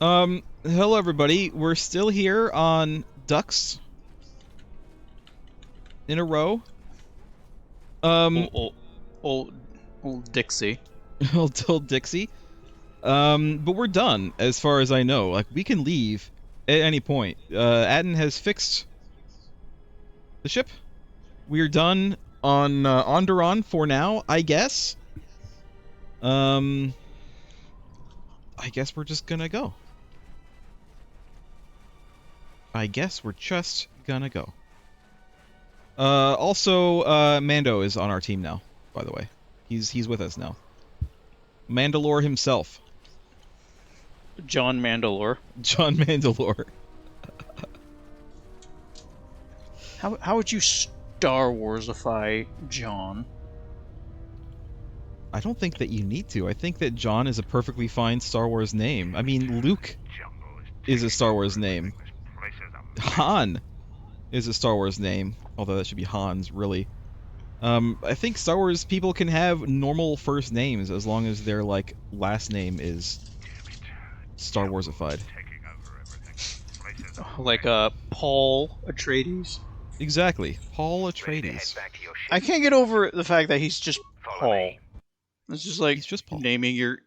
Hello everybody. We're still here on Ducks in a row. Old Dixie. Old Dixie. But we're done, as far as I know. Like, we can leave at any point. Atten has fixed the ship. We're done on Onderon for now, I guess. I guess we're just gonna go. Also, Mando is on our team now, by the way. He's with us now. Mandalore himself. John Mandalore. John Mandalore. How would you Star Warsify John? I don't think that you need to. I think that John is a perfectly fine Star Wars name. I mean, Luke is a Star Wars name. Han is a Star Wars name, although that should be Hans, really. I think Star Wars people can have normal first names as long as their, like, last name is Star Warsified. Like, Paul Atreides? Exactly. Paul Atreides. I can't get over the fact that he's just Paul. It's just like He's just Paul. naming your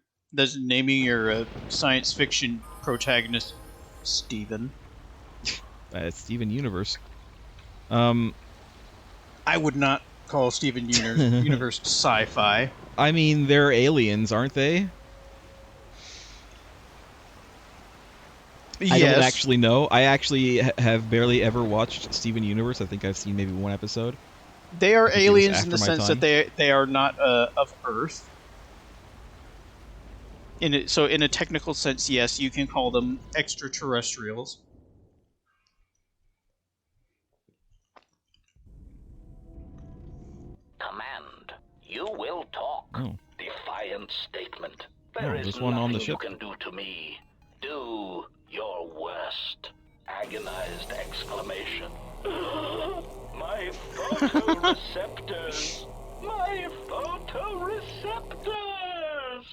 science fiction protagonist Steven. Steven Universe. I would not call Steven Universe sci-fi. I mean, they're aliens, aren't they? Yes. I don't actually know. I actually have barely ever watched Steven Universe. I think I've seen maybe one episode. They are aliens in the sense that they are not of Earth. So in a technical sense, yes, you can call them extraterrestrials. Command, you will talk. Oh. Defiant statement. There's one on the ship. You can do to me. Do your worst. Agonized exclamation. My photoreceptors! My photoreceptors!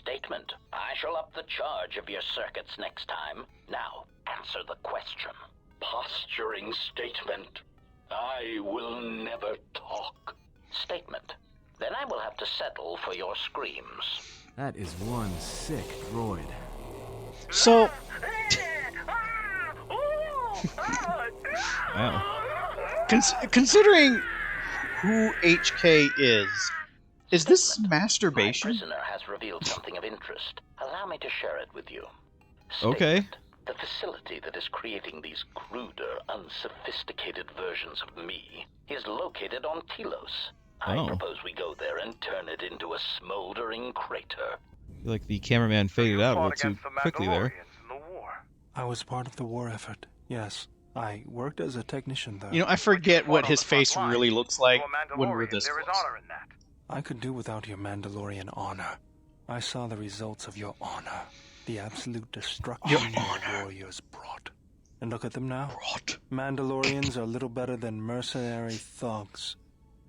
Statement. I shall up the charge of your circuits next time. Now, answer the question. Posturing statement. I will never talk. Statement. Then I will have to settle for your screams. That is one sick droid. So... Wow. Considering who HK is this masturbation? My prisoner has revealed something of interest. Allow me to share it with you. Okay. Statement. The facility that is creating these cruder, unsophisticated versions of me is located on Telos. I propose we go there and turn it into a smoldering crater. I feel like the cameraman faded out a little too quickly there. I was part of the war effort, yes. I worked as a technician, though. You know, I forget what his face really looks like when we're this close. I could do without your Mandalorian honor. I saw the results of your honor. The absolute destruction your warriors brought. And look at them now. Mandalorians are little better than mercenary thugs.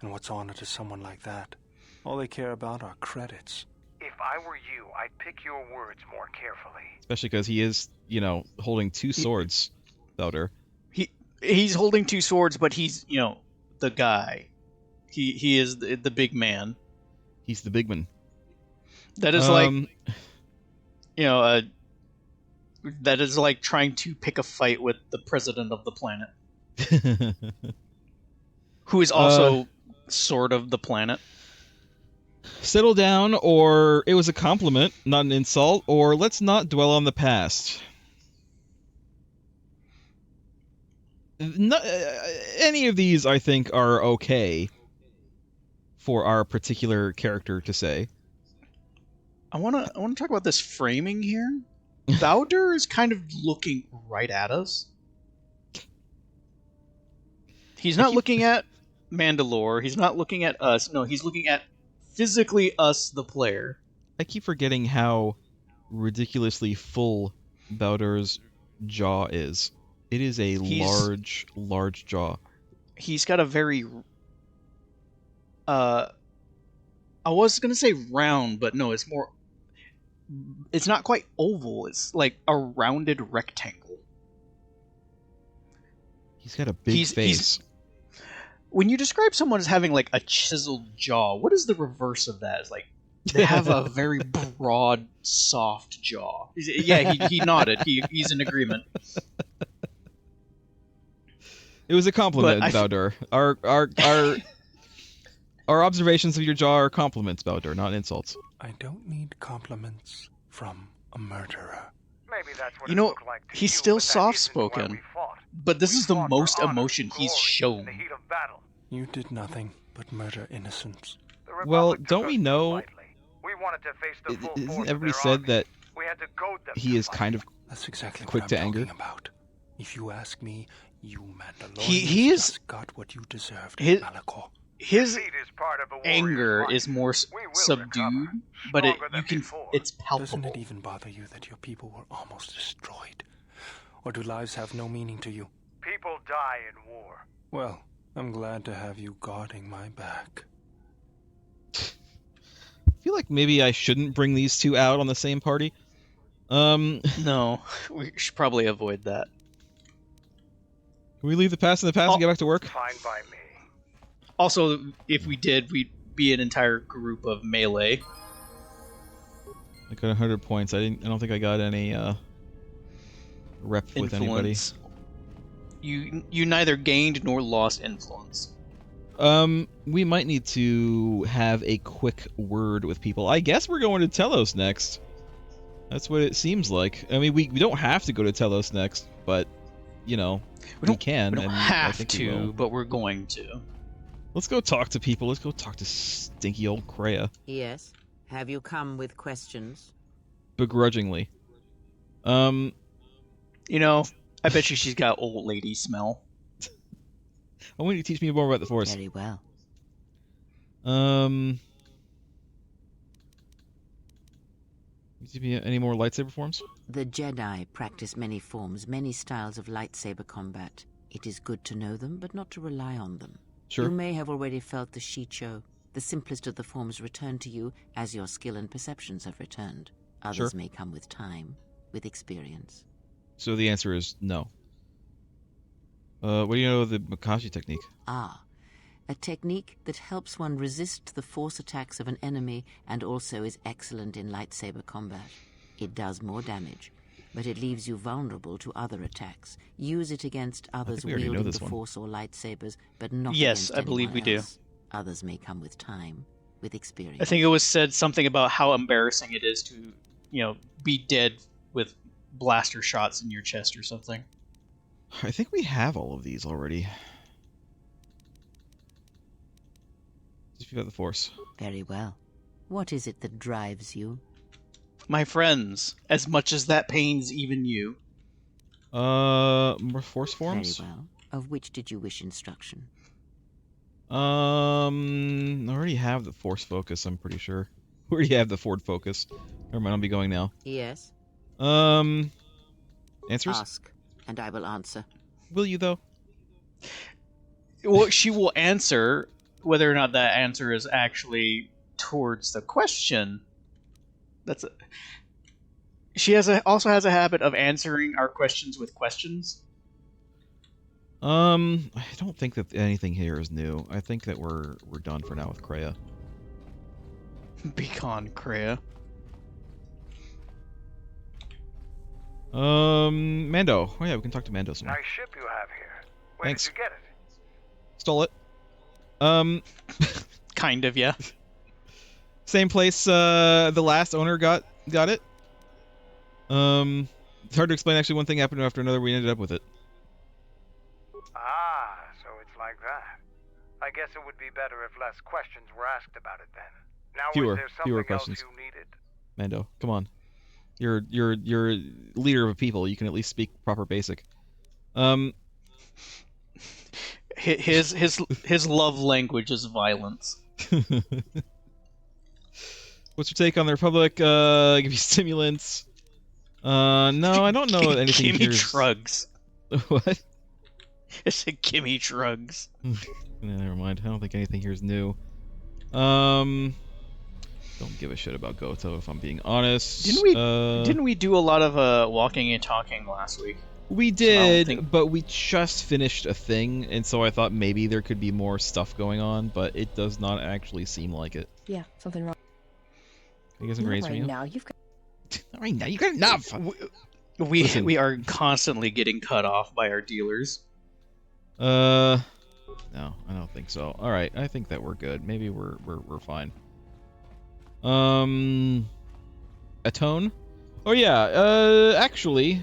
And what's honor to someone like that? All they care about are credits. If I were you, I'd pick your words more carefully. Especially because he is, you know, holding two swords, Thouder. He's holding two swords, but he's, you know, the guy. He is the big man. He's the big man. That is like, you know, that is like trying to pick a fight with the president of the planet, who is also sort of the planet. Settle down, or it was a compliment, not an insult, or let's not dwell on the past. Any of these, I think, are okay for our particular character to say. I wanna talk about this framing here. Thouder is kind of looking right at us. He's not looking at Mandalore. He's not looking at us. No, he's looking at physically us, the player. I keep forgetting how ridiculously full Bowder's jaw is. It is a large jaw. He's got a very... I was going to say round, but no, it's more... It's not quite oval. It's like a rounded rectangle. He's got a big face. When you describe someone as having like a chiseled jaw, what is the reverse of that? It's like they have a very broad, soft jaw. Yeah, he nodded. He's in agreement. It was a compliment, Baldur. Our observations of your jaw are compliments, Baldur, not insults. I don't need compliments from a murderer. Maybe that's what You it know, looked like to he's you, still but that isn't why soft-spoken. we fought. But this We is the fought for most honor, emotion he's glory, shown. in the heat of battle. You did nothing but murder innocents. The Republic Well, took don't us we too know? lightly. We wanted to face the full Isn't force of everybody their said army. that We had to goad them he to is fight. kind of That's exactly quick what to I'm anger? talking about. If you ask me, you Mandalorians He is- just got what you deserved, his- Malachor. His Defeat is part of a warrior's anger life. is more We will subdued, recover, but stronger than it's before. palpable. Doesn't it even bother you that your people were almost destroyed? Or do lives have no meaning to you? People die in war. Well, I'm glad to have you guarding my back. I feel like maybe I shouldn't bring these two out on the same party. No, we should probably avoid that. Can we leave the past in the past and get back to work? Fine by me. Also, if we did, we'd be an entire group of melee. I got 100 points. I don't think I got any rep with anybody. Influence. You neither gained nor lost influence. We might need to have a quick word with people. I guess we're going to Telos next. That's what it seems like. I mean, we don't have to go to Telos next, but you know, we can. We don't and I have think we to, will. but we're going to. Let's go talk to people. Let's go talk to stinky old Kreia. Yes. Have you come with questions? Begrudgingly. You know, I bet you she's got old lady smell. I want you to teach me more about the Force. Very well. Any more lightsaber forms? The Jedi practice many forms, many styles of lightsaber combat. It is good to know them, but not to rely on them. Sure. You may have already felt the Shicho, the simplest of the forms, return to you as your skill and perceptions have returned. Others Sure. may come with time, with experience. So the answer is no. What do you know of the Makashi technique? Ah, a technique that helps one resist the force attacks of an enemy and also is excellent in lightsaber combat. It does more damage, but it leaves you vulnerable to other attacks. Use it against others we already know wielding this the one. force or lightsabers, but not Yes, against I believe anyone we do. else. Others may come with time, with experience. I think it was said something about how embarrassing it is to, be dead with blaster shots in your chest or something. I think we have all of these already. Just got the Force. Very well. What is it that drives you? My friends, as much as that pains even you. More Force forms? Very well. Of which did you wish instruction? I already have the Force focus, I'm pretty sure. We already have the Ford focus. Never mind, I'll be going now. Yes. Answers? Ask, and I will answer. Will you, though? Well, she will answer whether or not that answer is actually towards the question. She also has a habit of answering our questions with questions. I don't think that anything here is new. I think that we're done for now with Kreia. Beacon Kreia. Mando. Oh yeah, we can talk to Mando some more. Nice ship you have here. Where Thanks. did you get it? Stole it. Kind of, yeah. Same place the last owner got it. It's hard to explain. Actually, one thing happened after another. We ended up with it. Ah, so it's like that. I guess it would be better if less questions were asked about it then. Now, Fewer was there something else questions. you needed? Mando, come on. You're leader of a people. You can at least speak proper basic. His love language is violence. What's your take on the Republic? Give you stimulants? No, I don't know anything Gimme here. shrugs. What? I said gimme shrugs. Never mind. I don't think anything here is new. Don't give a shit about Goto, if I'm being honest. Didn't we do a lot of walking and talking last week? We did, but we just finished a thing, and so I thought maybe there could be more stuff going on, but it does not actually seem like it. Yeah, something wrong. You guys raise me up? Now you've got. Not right now, you got enough. We are constantly getting cut off by our dealers. No, I don't think so. All right, I think that we're good. Maybe we're fine. Atone? Oh yeah. Actually.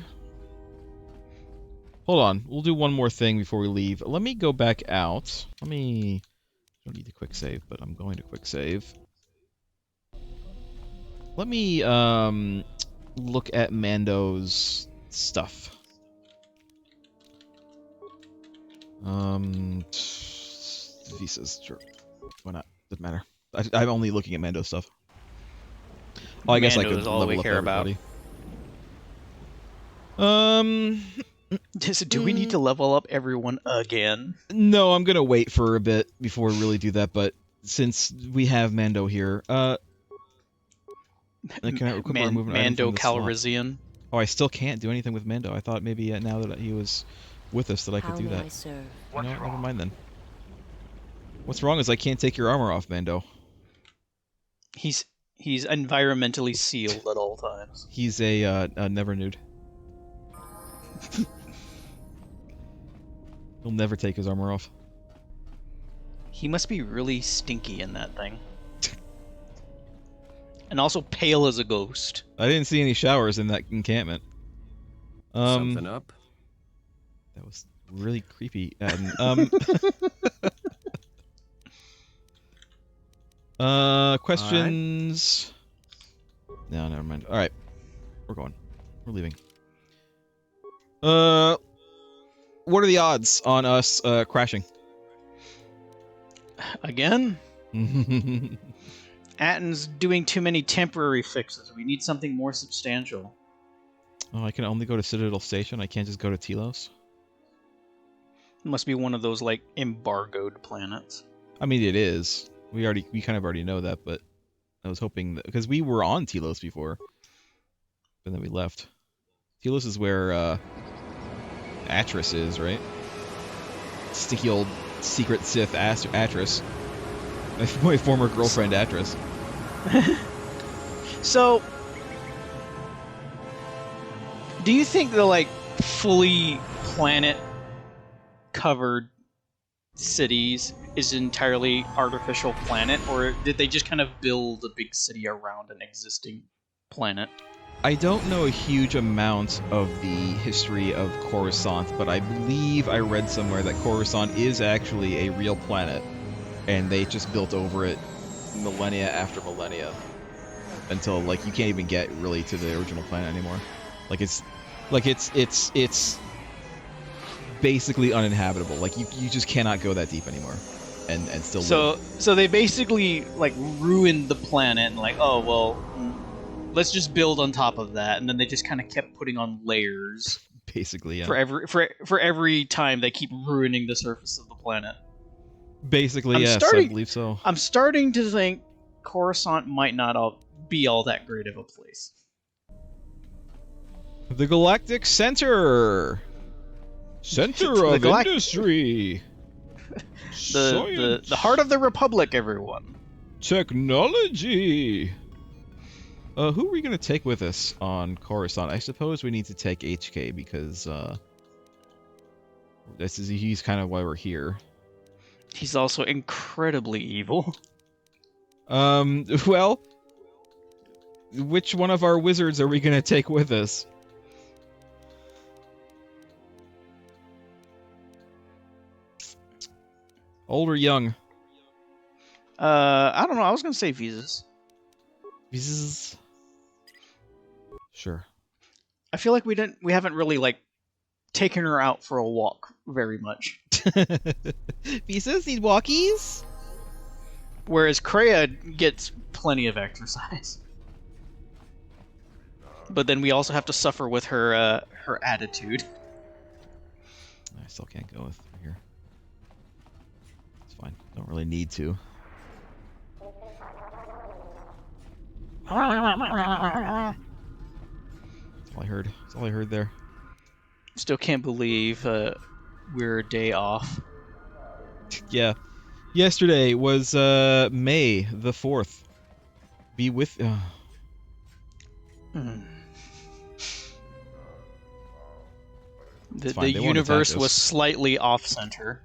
Hold on, we'll do one more thing before we leave. Let me go back out. I don't need to quick save, but I'm going to quick save. Let me, look at Mando's stuff. Visas, sure. Why not? Doesn't matter. I'm only looking at Mando's stuff. Oh, I guess I could level up everybody. Do we need to level up everyone again? No, I'm gonna wait for a bit before we really do that, but since we have Mando here, can I equip our movement Mando item from the Calrissian. Oh, I still can't do anything with Mando. I thought maybe now that he was with us that I could do that. No, never mind then. What's wrong is I can't take your armor off, Mando. He's environmentally sealed at all times. He's a never nude. He'll never take his armor off. He must be really stinky in that thing. And also pale as a ghost. I didn't see any showers in that encampment. Something up? That was really creepy. Questions? No, never mind. All right, we're going. We're leaving. What are the odds on us crashing? Again? Atten's doing too many temporary fixes. We need something more substantial. Oh, I can only go to Citadel Station. I can't just go to Telos. It must be one of those like embargoed planets. I mean, it is. We kind of already know that, but I was hoping that because we were on Telos before, but then we left. Telos is where Atris is, right? Stinky old secret Sith Atris. My former girlfriend Atris. So, do you think the like fully planet-covered cities is entirely artificial planet, or did they just kind of build a big city around an existing planet? I don't know a huge amount of the history of Coruscant, but I believe I read somewhere that Coruscant is actually a real planet, and they just built over it millennia after millennia until like you can't even get really to the original planet anymore. It's basically uninhabitable. Like you just cannot go that deep anymore, and still live. So they basically like ruined the planet and like, oh well, let's just build on top of that, and then they just kind of kept putting on layers. Basically, yeah. For every time they keep ruining the surface of the planet. Basically, yes, I believe so. I'm starting to think Coruscant might not be all that great of a place. The Galactic Center of Industry. The heart of the Republic, everyone. Technology. Who are we gonna take with us on Coruscant? I suppose we need to take HK because he's kind of why we're here. He's also incredibly evil. Well, which one of our wizards are we gonna take with us? Old or young? I don't know. I was gonna say Visas. Visas. Sure. I feel like we haven't really like taken her out for a walk very much. Visas need walkies? Whereas Kreia gets plenty of exercise. But then we also have to suffer with her attitude. I still can't go with her here. It's fine. Don't really need to. That's all I heard. That's all I heard there. Still can't believe we're a day off. Yeah. Yesterday was May the 4th. Be with... The fine. They won't attack universe us. was slightly off-center.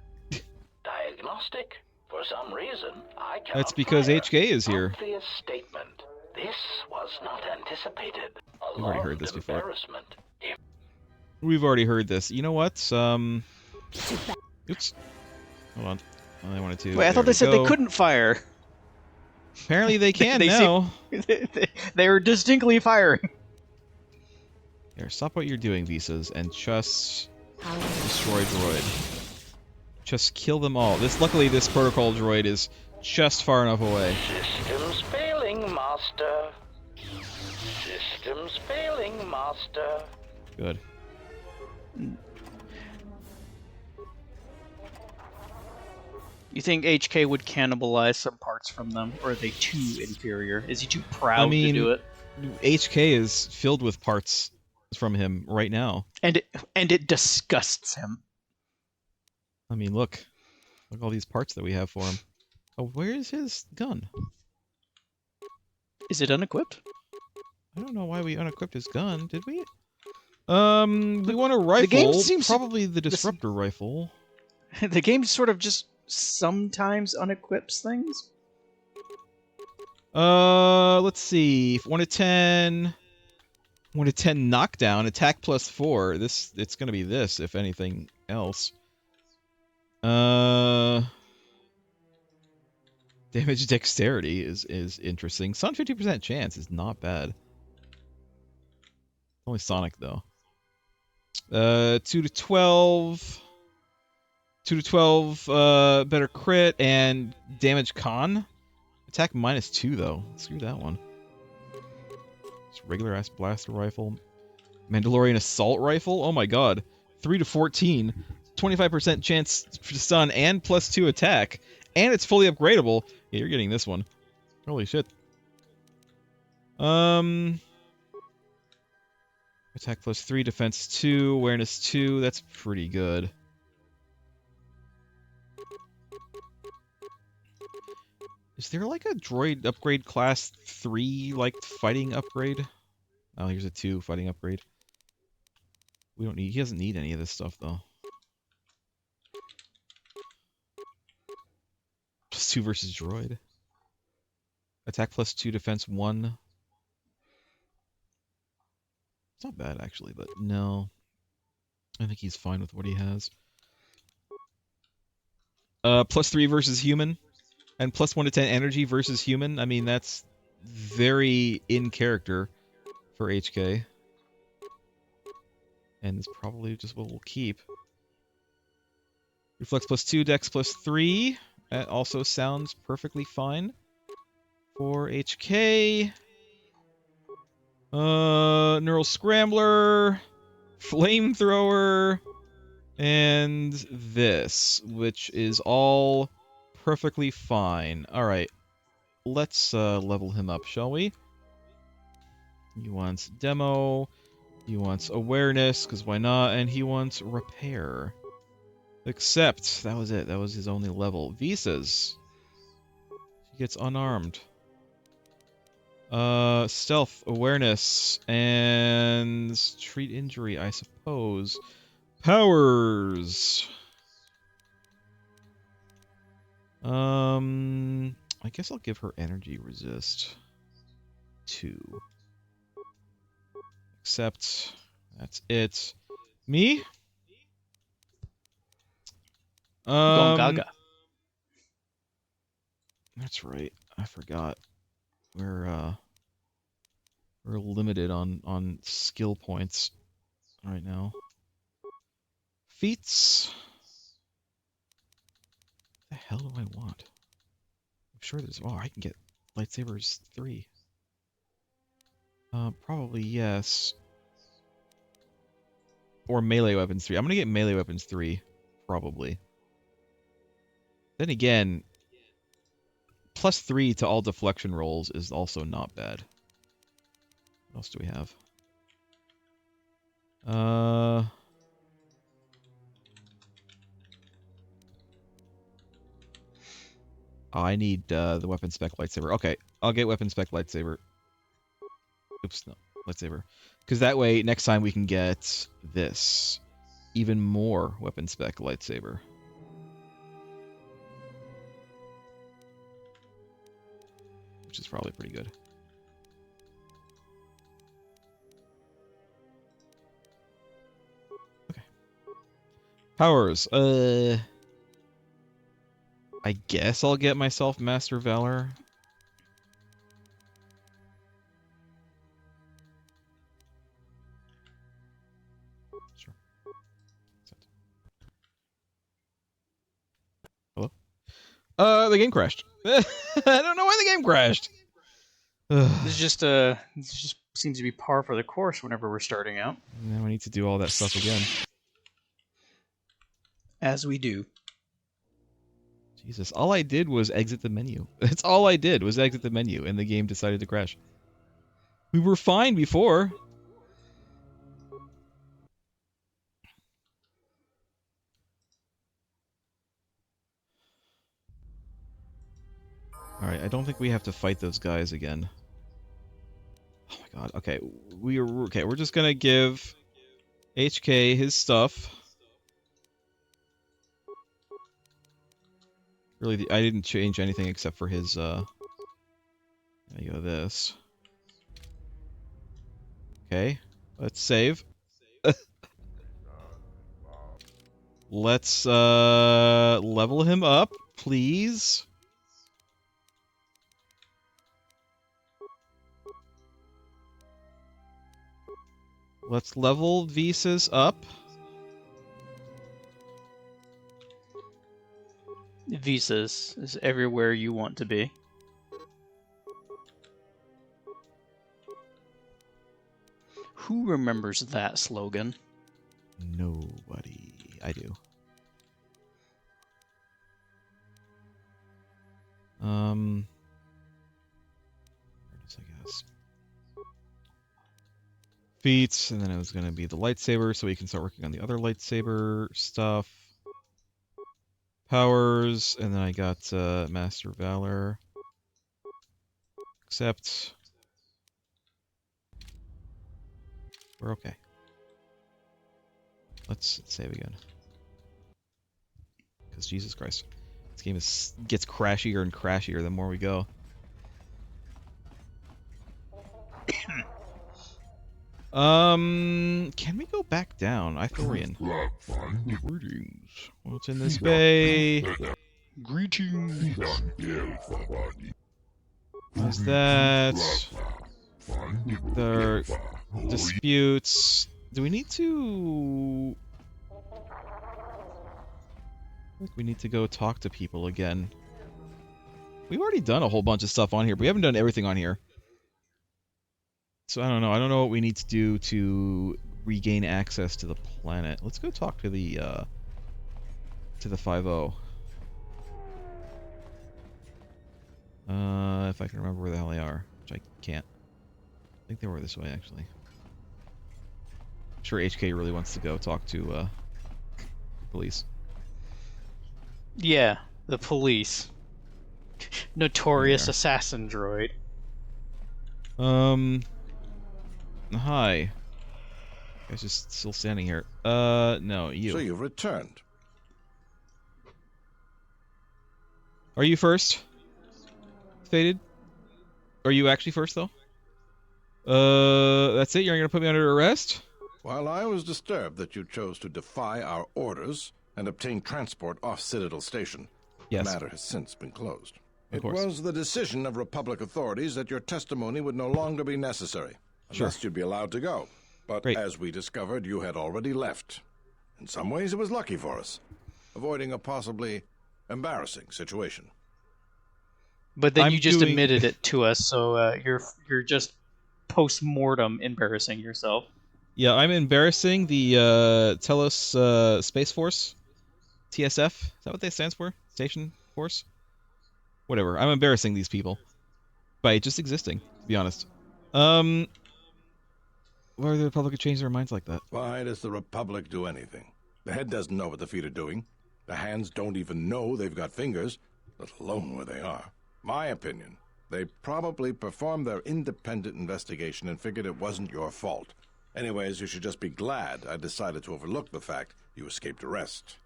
Diagnostic? For some reason, I cannot That's because fire. HK is here. Obvious statement. This was not anticipated. We've already heard this before. Embarrassment. We've already heard this. You know what? Oops. Hold on. I wanted to. Wait, I thought they said they couldn't fire. Apparently they can They now. They were distinctly firing. Here, stop what you're doing, Visas, and just destroy droid. Just kill them all. Luckily, this protocol droid is just far enough away. Systems failing, Master. Systems failing, Master. Good. You think HK would cannibalize some parts from them, or are they too inferior? Is he too proud to do it? HK is filled with parts from him right now. And it disgusts him. I mean, look at all these parts that we have for him. Oh, where is his gun? Is it unequipped? I don't know why we unequipped his gun, did we? We want a rifle. The game seems probably the disruptor rifle. The game sort of just sometimes unequips things. Let's see. 1 to 10. 1 to 10 knockdown, attack +4. It's gonna be this, if anything else. Damage dexterity is interesting. Sun 50% chance is not bad. Only Sonic though. 2 to 12. 2 to 12, better crit and damage con. Attack -2 though. Screw that one. Just regular ass blaster rifle. Mandalorian assault rifle. Oh my god. 3 to 14. 25% chance for stun and +2 attack. And it's fully upgradable. Yeah, you're getting this one. Holy shit. Attack +3, defense 2, awareness 2. That's pretty good. Is there like a droid upgrade class 3 like fighting upgrade? Oh, here's a 2 fighting upgrade. We don't need. He doesn't need any of this stuff though. +2 versus droid. Attack +2, defense 1. It's not bad actually, but no. I think he's fine with what he has. +3 versus human. And +1 to 10 energy versus human. I mean, that's very in character for HK. And it's probably just what we'll keep. Reflex +2, Dex +3. That also sounds perfectly fine for HK. Neural Scrambler, Flamethrower, and this, which is all perfectly fine. Alright, let's level him up, shall we? He wants demo, he wants awareness, because why not, and he wants repair. Except, that was it, that was his only level. Visas. He gets unarmed. Stealth, awareness, and treat injury, I suppose. Powers. I guess I'll give her energy resist 2. Except that's it. Me? Gongaga. That's right. I forgot. We're limited on skill points right now. Feats. What the hell do I want? I'm sure there's. Oh, I can get lightsabers 3. Probably yes. Or melee weapons 3. I'm gonna get melee weapons 3, probably. Then again, +3 to all deflection rolls is also not bad. What else do we have? Oh, I need the weapon spec lightsaber. Okay, I'll get weapon spec lightsaber. Oops, no, lightsaber. Because that way, next time we can get this. Even more weapon spec lightsaber. Which is probably pretty good. Okay. Powers. I guess I'll get myself Master Valor. Sure. Hello? The game crashed. I don't know why the game crashed. This just seems to be par for the course whenever we're starting out. Now I need to do all that stuff again. As we do. Jesus, all I did was exit the menu. That's all I did was exit the menu, and the game decided to crash. We were fine before. Alright, I don't think we have to fight those guys again. Oh my god, okay. We're just gonna give HK his stuff. Really, I didn't change anything except for his, there you go, this. Okay, let's save. Let's, level him up, please. Let's level Visas up. Visas is everywhere you want to be. Who remembers that slogan? Nobody. I do. Where is, I guess. Feats, and then it was going to be the lightsaber, so we can start working on the other lightsaber stuff. Powers, and then I got Master Valor. Except we're okay. Let's save again. Because Jesus Christ, this game gets crashier and crashier the more we go. Can we go back down? Ithorian. Greetings. What's in this bay? Greetings. What's that? The disputes. Do we need to... I think we need to go talk to people again. We've already done a whole bunch of stuff on here, but we haven't done everything on here. So I don't know. I don't know what we need to do to regain access to the planet. Let's go talk to the 5-0. If I can remember where the hell they are, which I can't. I think they were this way, actually. I'm sure HK really wants to go talk to police. Yeah, the police. Notorious assassin droid. Hi. You guys just still standing here. No, you. So you've returned. Are you first? Faded? Are you actually first, though? That's it? You're gonna put me under arrest? While I was disturbed that you chose to defy our orders and obtain transport off Citadel Station, Yes. the matter has since been closed. Of It course. was the decision of Republic authorities that your testimony would no longer be necessary, unless Sure. you'd be allowed to go. But Great. as we discovered, you had already left. In some ways, it was lucky for us, avoiding a possibly embarrassing situation. But then I'm you just doing- admitted it to us, so you're just post-mortem embarrassing yourself. Yeah, I'm embarrassing the Telos Space Force. TSF? Is that what that stands for? Station Force? Whatever. I'm embarrassing these people by just existing, to be honest. Why would the Republic change their minds like that? Why does the Republic do anything? The head doesn't know what the feet are doing. The hands don't even know they've got fingers, let alone where they are. My opinion, they probably performed their independent investigation and figured it wasn't your fault. Anyways, you should just be glad I decided to overlook the fact you escaped arrest.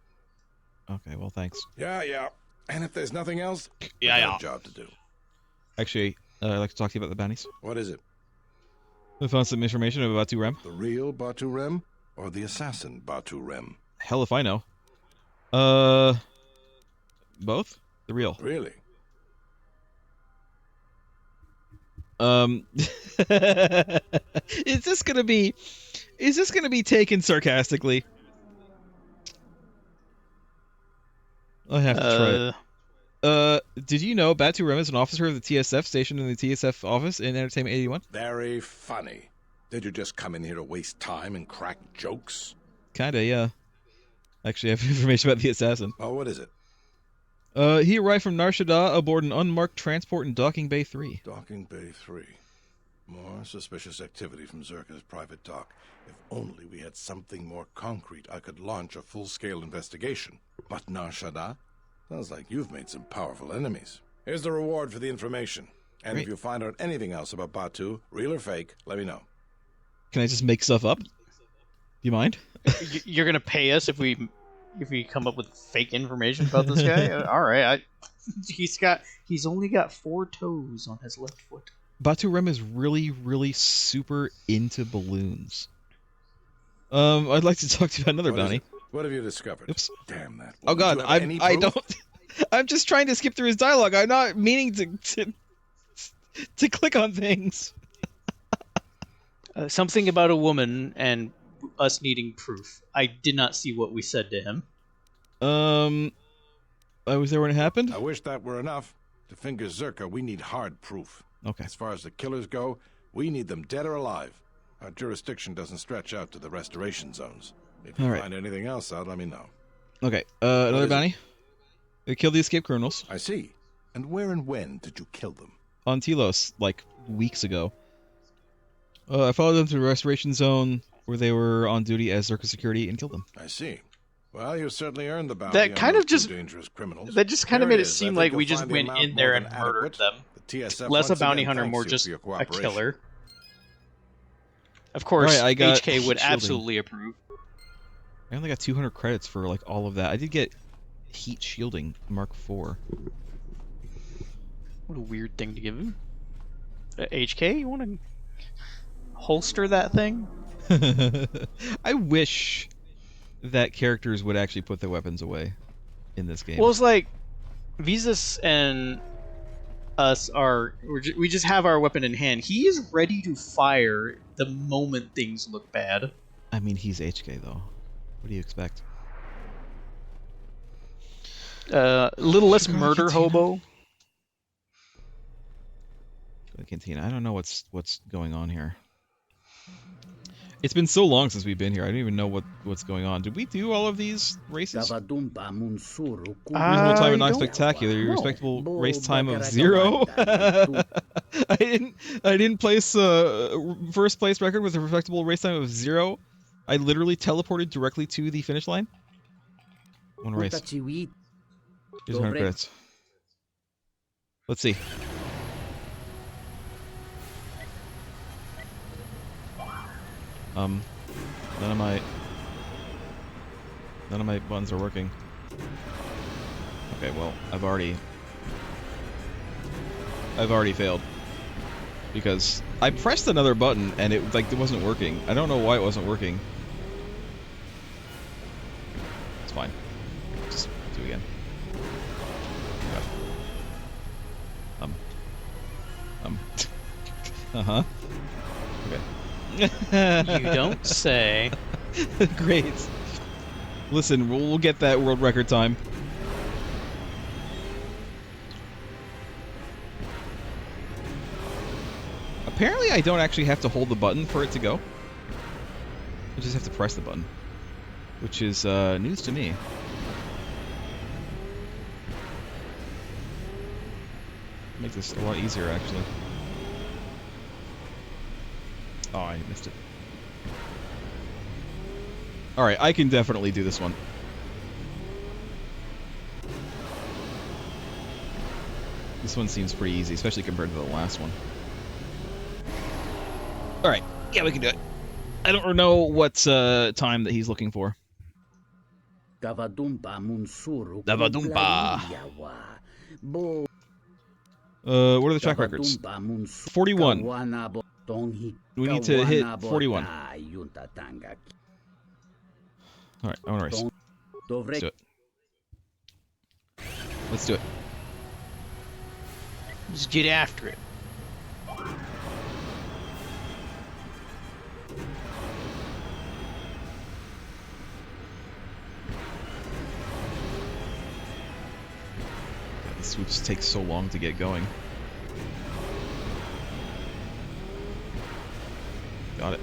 Okay, well, thanks. Yeah. And if there's nothing else, Yeah, I yeah. got a job to do. Actually, I'd like to talk to you about the bounties. What is it? I found some information about Batu Rem. The real Batu Rem or the assassin Batu Rem? Hell if I know. Both? The real. Really? Is this gonna be taken sarcastically? I have to try it. Did you know Batu Rem is an officer of the TSF stationed in the TSF office in Entertainment 81? Very funny. Did you just come in here to waste time and crack jokes? Kinda, yeah. Actually, I have information about the assassin. Oh, what is it? He arrived from Nar Shaddaa aboard an unmarked transport in Docking Bay 3. Docking Bay 3. More suspicious activity from Zerka's private dock. If only we had something more concrete, I could launch a full-scale investigation. But Nar Shaddaa? Sounds like you've made some powerful enemies. Here's the reward for the information. And Great. if you find out anything else about Batu, real or fake, let me know. Can I just make stuff up? You mind? You're gonna pay us if we come up with fake information about this guy? All right. He's only got 4 toes on his left foot. Batu Rem is really, really super into balloons. I'd like to talk to you about another bounty. What have you discovered? Oops. Damn that. Oh god, Do you have any I proof? don't. I'm just trying to skip through his dialogue. I'm not meaning to click on things. Something about a woman and us needing proof. I did not see what we said to him. I was there when it happened. I wish that were enough. To finger Zerka, we need hard proof. Okay. As far as the killers go, we need them dead or alive. Our jurisdiction doesn't stretch out to the restoration zones. If you All right. find anything else out, let me know. Okay. Another is bounty. They killed the escaped criminals I see. And where and when did you kill them? on Telos like weeks ago. I followed them to the restoration zone where they were on duty as Zerka security and killed them. I see. Well, you certainly earned the bounty. That on kind those of just- two dangerous criminals. That just kind of There made it is. I seem think like you'll we just find the went amount in more there than and murdered adequate. them. The TSF Less a once bounty again hunter, thanks more you just for your a cooperation. killer. Of course, Right, I got HK would shielding. absolutely approve. I only got 200 credits for like all of that. I did get heat shielding Mark IV. What a weird thing to give him. HK, you want to holster that thing? I wish that characters would actually put their weapons away in this game. Well, it's like Visas and us we just have our weapon in hand. He is ready to fire the moment things look bad. I mean, he's HK though. What do you expect? A little less Sugar murder cantina. hobo. The cantina. I don't know what's going on here. It's been so long since we've been here. I don't even know what's going on. Did we do all of these races? Reasonable time and non-spectacular. Your respectable race time of 0. I didn't place first place record with a respectable race time of 0. I literally teleported directly to the finish line. One race. Here's 100 credits. Let's see. None of my buttons are working. Okay, well, I've already failed because I pressed another button and it wasn't working. I don't know why it wasn't working. It's fine. Just do it again. Uh-huh. Okay. You don't say. Great. Listen, we'll get that world record time. Apparently I don't actually have to hold the button for it to go. I just have to press the button. Which is news to me. Make this a lot easier, actually. Oh, I missed it. Alright, I can definitely do this one. This one seems pretty easy, especially compared to the last one. Alright, yeah, we can do it. I don't know what time that he's looking for. Davadumpa. What are the track records? 41. We need to hit 41. Alright, I want to race. Let's do it. Let's do it. Just get after it. The swoops take so long to get going. Got it.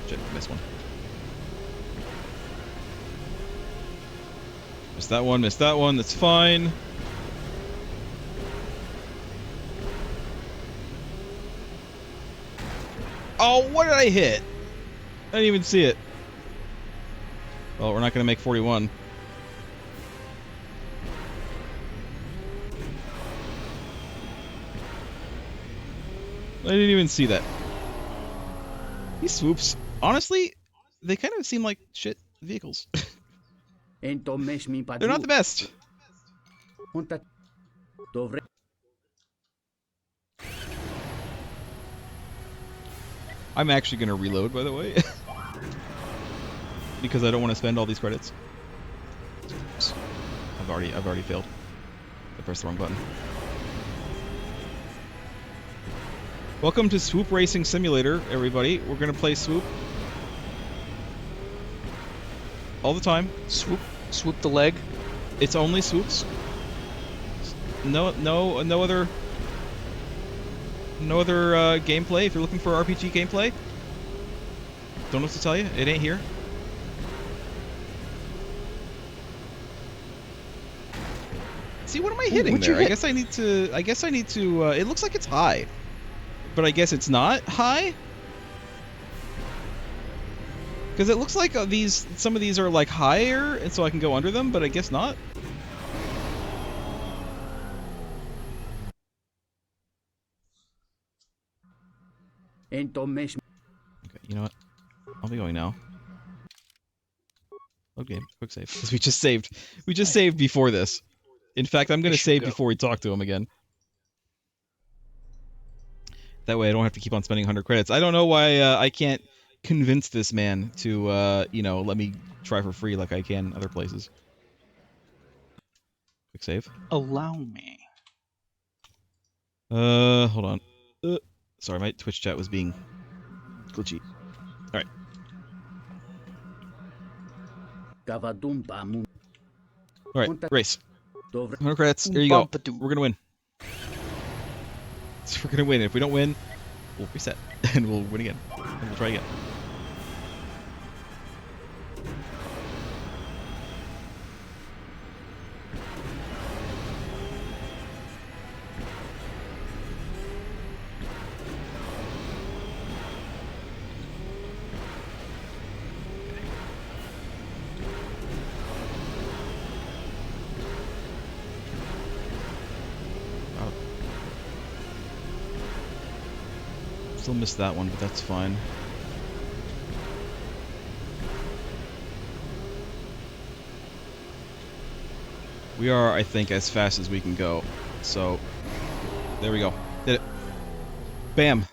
Shit, missed one. Missed that one, missed that one, that's fine. Oh, what did I hit? I didn't even see it. Well, we're not going to make 41. I didn't even see that. These swoops, honestly, they kind of seem like shit vehicles. They're not the best. I'm actually going to reload, by the way. Because I don't want to spend all these credits. Oops. I've already failed. I pressed the wrong button. Welcome to Swoop Racing Simulator, everybody. We're gonna play Swoop all the time. Swoop the leg. It's only swoops. No other gameplay. If you're looking for RPG gameplay, don't know what to tell you. It ain't here. See, what am I hitting there? I guess I need to. It looks like it's high, but I guess it's not high. Because it looks like some of these are like higher, and so I can go under them, but I guess not. Okay, you know what? I'll be going now. Okay, quick save. Because we just saved. We just saved before this. In fact, I'm going to save before we talk to him again. That way I don't have to keep on spending 100 credits. I don't know why I can't convince this man to, you know, let me try for free like I can other places. Quick save. Allow me. Hold on. Sorry, my Twitch chat was being glitchy. Alright. Alright, race. 100 credits. There you go. We're gonna win. We're gonna win. If we don't win, we'll reset and we'll win again. And we'll try again. Still missed that one, but that's fine. We are, I think, as fast as we can go. So, there we go. Did it. Bam.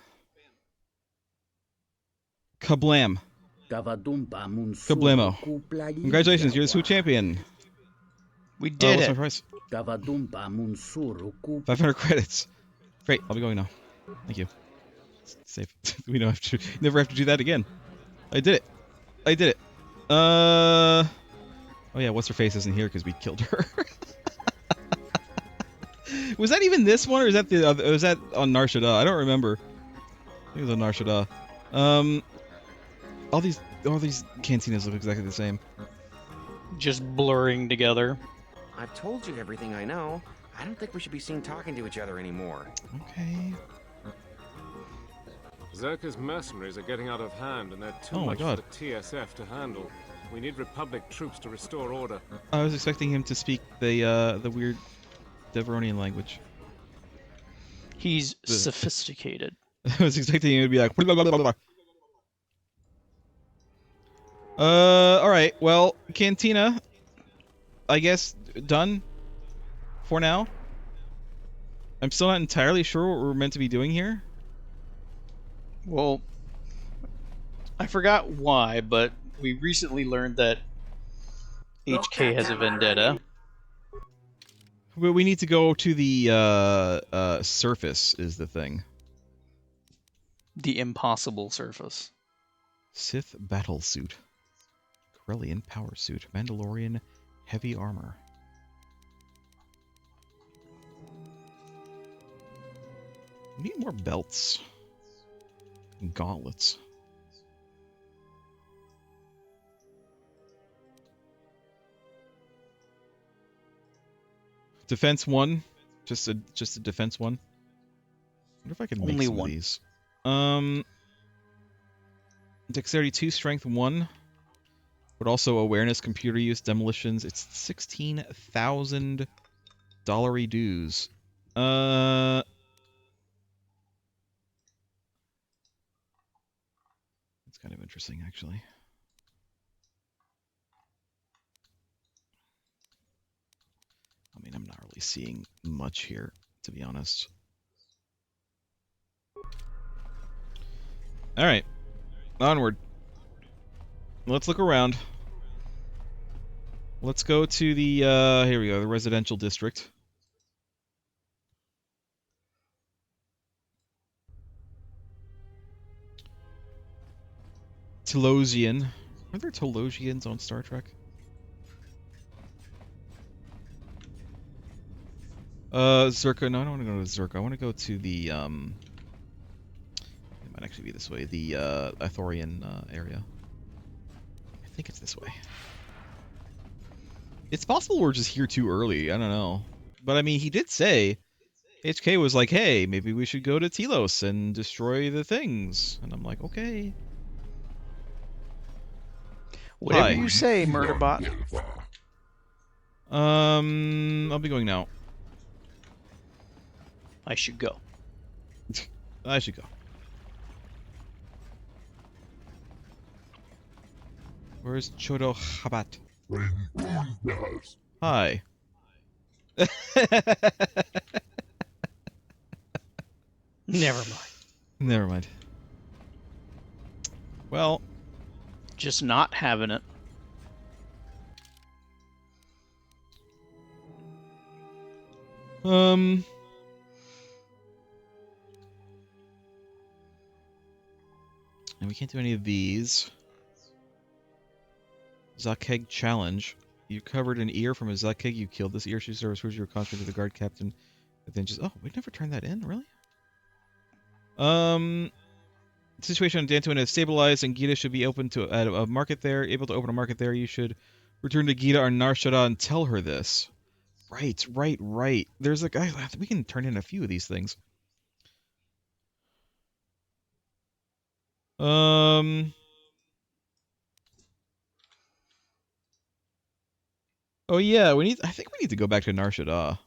Kablam. Kablamo. Congratulations, you're the Swoop Champion. We did what's it. my price? 500 credits. Great, I'll be going now. Thank you. Save. We don't have to. Never have to do that again. I did it. I did it. Oh yeah, what's her face isn't here because we killed her. Was that even this one, or is that the other? Was that on Nar Shaddaa? I don't remember. I think it was on Nar Shaddaa. All these cantinas look exactly the same. Just blurring together. I've told you everything I know. I don't think we should be seen talking to each other anymore. Okay. Zerka's mercenaries are getting out of hand, and they're too Oh my much God. for the TSF to handle. We need Republic troops to restore order. I was expecting him to speak the weird Deveronian language. He's sophisticated. I was expecting him to be like. Blah, blah, blah, blah. All right. Well, Cantina, I guess done for now. I'm still not entirely sure what we're meant to be doing here. Well, I forgot why, but we recently learned that HK has a vendetta. But we need to go to the surface is the thing. The impossible surface. Sith battle suit. Corellian power suit. Mandalorian heavy armor. We need more belts. And gauntlets. Defense 1. Just a defense 1. I wonder if I can make Only some one. of these. Dexterity 2, strength 1. But also awareness, computer use, demolitions. It's 16,000 dollary dues. It's kind of interesting, actually. I mean, I'm not really seeing much here, to be honest. All right, onward. Let's look around. Let's go to the, here we go, the residential district. Telosian. Are there Telosians on Star Trek? Zerka. No, I don't want to go to Zerka. I want to go to the, it might actually be this way, the, Ithorian, area. I think it's this way. It's possible we're just here too early. I don't know. But, I mean, he did say, HK was like, hey, maybe we should go to Telos and destroy the things. And I'm like, okay. Whatever you say, Murderbot. I'll be going now. I should go. I should go. Where's Chodo Chabat? Hi. Never mind. Never mind. Well, just not having it. And we can't do any of these. Zakheg challenge. You covered an ear from a Zakheg. You killed this ear. She serves who's your contract to the guard captain. But then just we never turned that in, really? Situation on Dantooine has stabilized, and Gita should be open to a market there. Able to open a market there. You should return to Gita or Nar Shaddaa and tell her this. Right. There's a guy. We can turn in a few of these things. Oh yeah, I think we need to go back to Nar Shaddaa.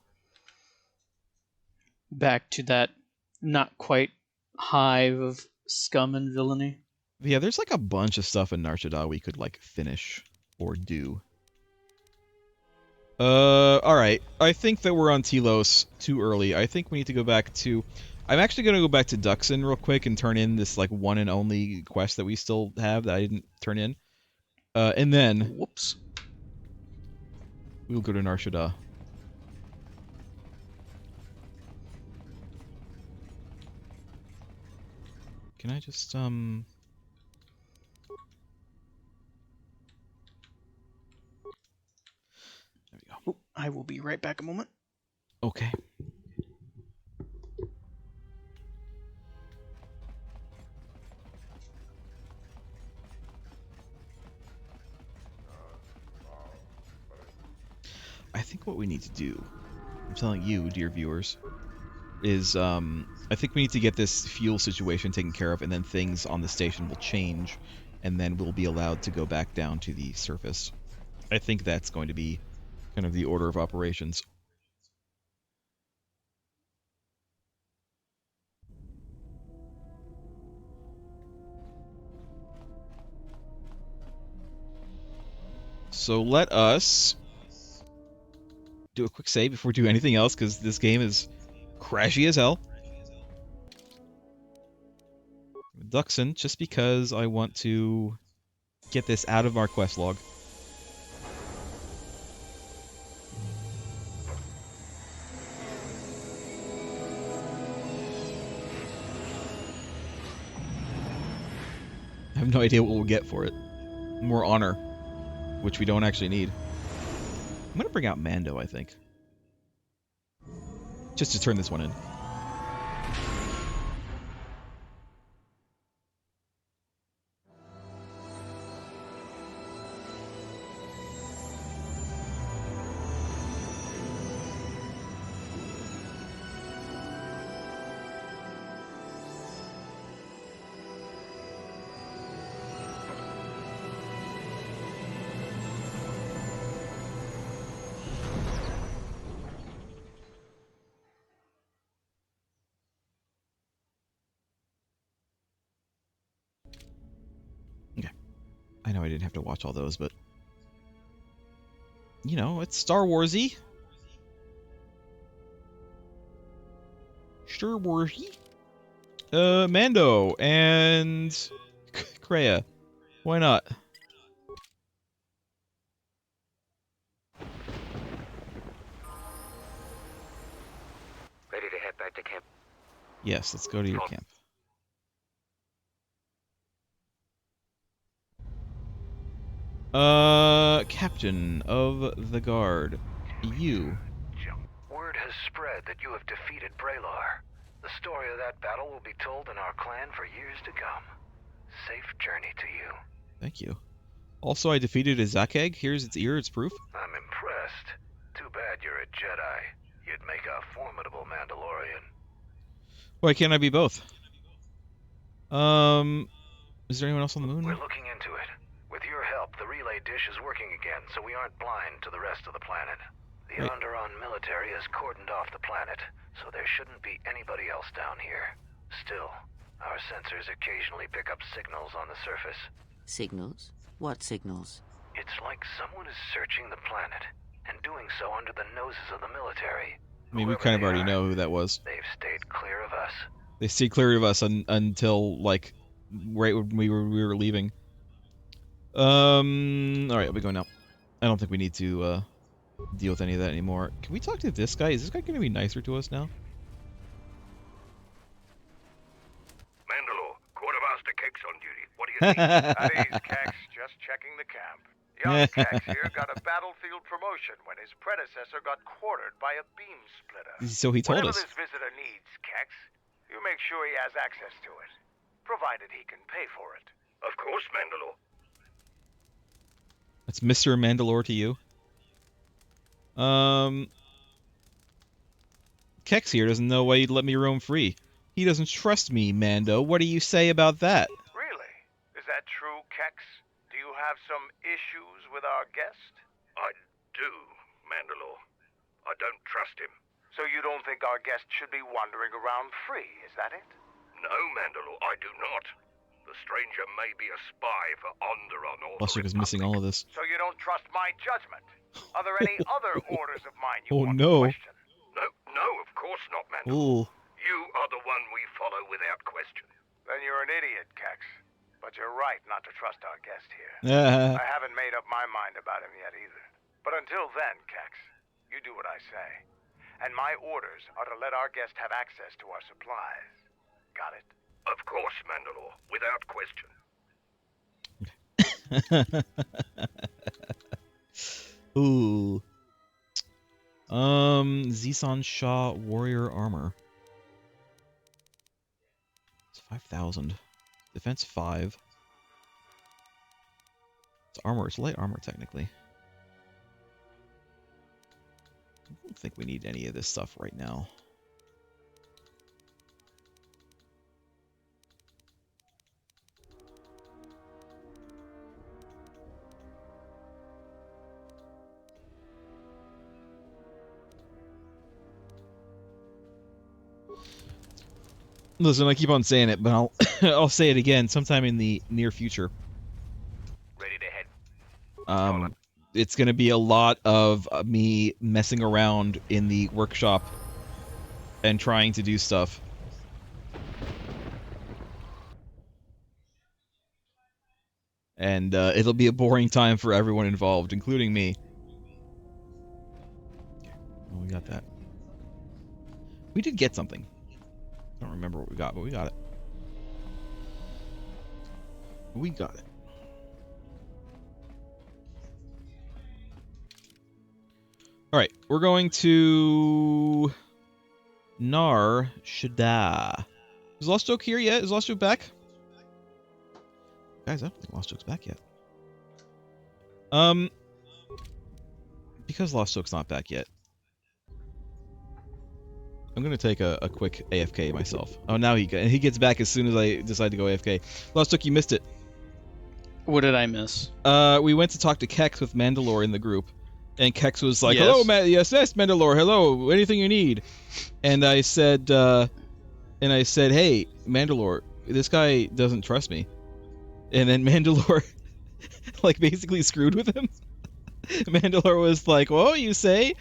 Back to that not quite hive of scum and villainy. Yeah, there's like a bunch of stuff in Nar Shaddaa we could like finish or do. Alright. I think that we're on Telos too early. I think we need to go back to... I'm actually going to go back to Duxon real quick and turn in this like one and only quest that we still have that I didn't turn in. And then... Whoops. We'll go to Nar Shaddaa. Can I just, There we go. I will be right back a moment. Okay. I think what we need to do, I'm telling you, dear viewers, is I think we need to get this fuel situation taken care of, and then things on the station will change, and then we'll be allowed to go back down to the surface. I think that's going to be kind of the order of operations. So let us do a quick save before we do anything else, because this game is crashy as hell. Duxon, just because I want to get this out of our quest log. I have no idea what we'll get for it. More honor, which we don't actually need. I'm going to bring out Mando, I think. Just to turn this one in. I know I didn't have to watch all those, but you know, it's Star Warsy. Star Warsy. Mando and Kreia. Why not? Ready to head back to camp? Yes, let's go to your camp. Captain of the Guard. You. Word has spread that you have defeated Braylor. The story of that battle will be told in our clan for years to come. Safe journey to you. Thank you. Also, I defeated a Zakeg. Here's its ear, it's proof. I'm impressed. Too bad you're a Jedi. You'd make a formidable Mandalorian. Why can't I be both? Is there anyone else on the moon? We're looking into it. With your help, the relay dish is working again, so we aren't blind to the rest of the planet. The Onderon military has cordoned off the planet, so there shouldn't be anybody else down here. Still, our sensors occasionally pick up signals on the surface. Signals? What signals? It's like someone is searching the planet, and doing so under the noses of the military. I mean, we kind of already know who that was. They've stayed clear of us. They stayed clear of us until, like, right when we were leaving. Alright, I'll be going now. I don't think we need to, deal with any of that anymore. Can we talk to this guy? Is this guy going to be nicer to us now? Mandalore, Quartermaster Kex on duty. What do you think? At ease, Kex. Just checking the camp. Young Kex here got a battlefield promotion when his predecessor got quartered by a beam splitter. So he told us. Whatever this visitor needs, Kex, you make sure he has access to it, provided he can pay for it. Of course, Mandalore. That's Mr. Mandalore to you. Kex here doesn't know why you'd let me roam free. He doesn't trust me, Mando. What do you say about that? Really? Is that true, Kex? Do you have some issues with our guest? I do, Mandalore. I don't trust him. So you don't think our guest should be wandering around free, is that it? No, Mandalore, I do not. The stranger may be a spy for Onderon or Buster is missing all of this. So you don't trust my judgment? Are there any other orders of mine you want no. to question? No, of course not, Mandalore. Ooh. You are the one we follow without question. Then you're an idiot, Kex. But you're right not to trust our guest here. I haven't made up my mind about him yet either. But until then, Kex, you do what I say. And my orders are to let our guest have access to our supplies. Got it? Of course, Mandalore, without question. Ooh. Zisan Shah Warrior Armor. It's 5,000. Defense 5. It's armor. It's light armor, technically. I don't think we need any of this stuff right now. Listen, I keep on saying it, but I'll I'll say it again sometime in the near future. Ready to head. It's going to be a lot of me messing around in the workshop and trying to do stuff. And it'll be a boring time for everyone involved, including me. Okay, well, we got that. We did get something. I don't remember what we got, but we got it. We got it. Alright, we're going to Nar Shaddaa. Is Lost Joke here yet? Is Lost Joke back? Guys, I don't think Lost Joke's back yet. Because Lost Joke's not back yet, I'm gonna take a quick AFK myself. Oh, now he gets back as soon as I decide to go AFK. Lost Joke, you missed it. What did I miss? We went to talk to Kex with Mandalore in the group, and Kex was like, Yes. "Hello, yes, Mandalore. Hello. Anything you need?" And I said, "Hey, Mandalore, this guy doesn't trust me." And then Mandalore, like, basically screwed with him. Mandalore was like, "Well, you say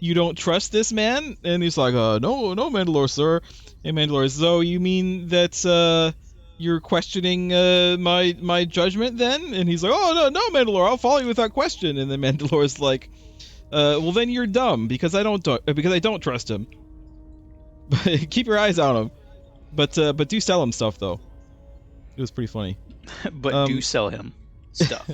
you don't trust this man?" And he's like, no, Mandalore, sir." And Mandalore, "So you mean that you're questioning my judgment then?" And he's like, "Oh, no, Mandalore, I'll follow you without question." And then Mandalore's like, "Well, then you're dumb because I don't trust him. Keep your eyes on him, but do sell him stuff though." It was pretty funny. But do sell him stuff.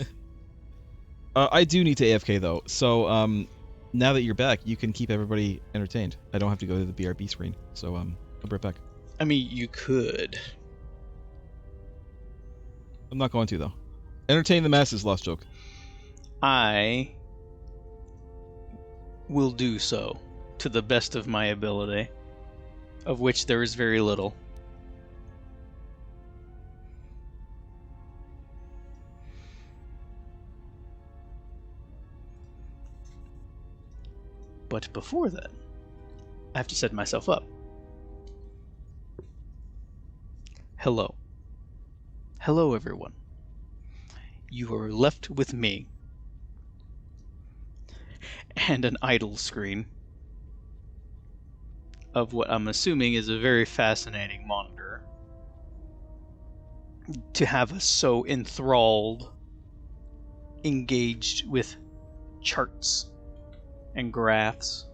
I do need to AFK though, so now that you're back, you can keep everybody entertained. I don't have to go to the BRB screen, so I'll be right back. I mean, you could. I'm not going to though. Entertain the masses, Lost Joke. I will do so to the best of my ability, of which there is very little. But before then, I have to set myself up. Hello. Hello, everyone. You are left with me and an idle screen of what I'm assuming is a very fascinating monitor. To have us so enthralled, engaged with charts and graphs.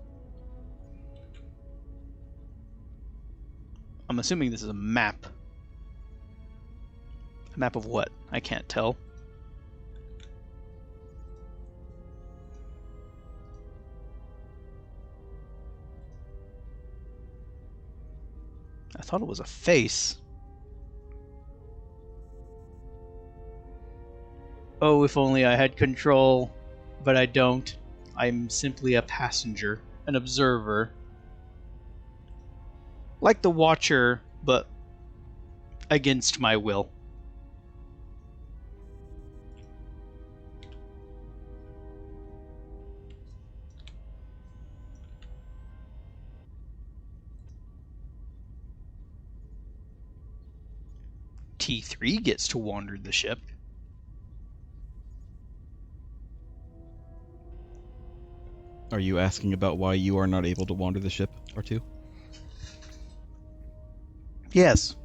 I'm assuming this is a map. A map of what? I can't tell. I thought it was a face. Oh, if only I had control, but I don't. I'm simply a passenger, an observer. Like the Watcher, but against my will. T3 gets to wander the ship. Are you asking about why you are not able to wander the ship, R2? Yes,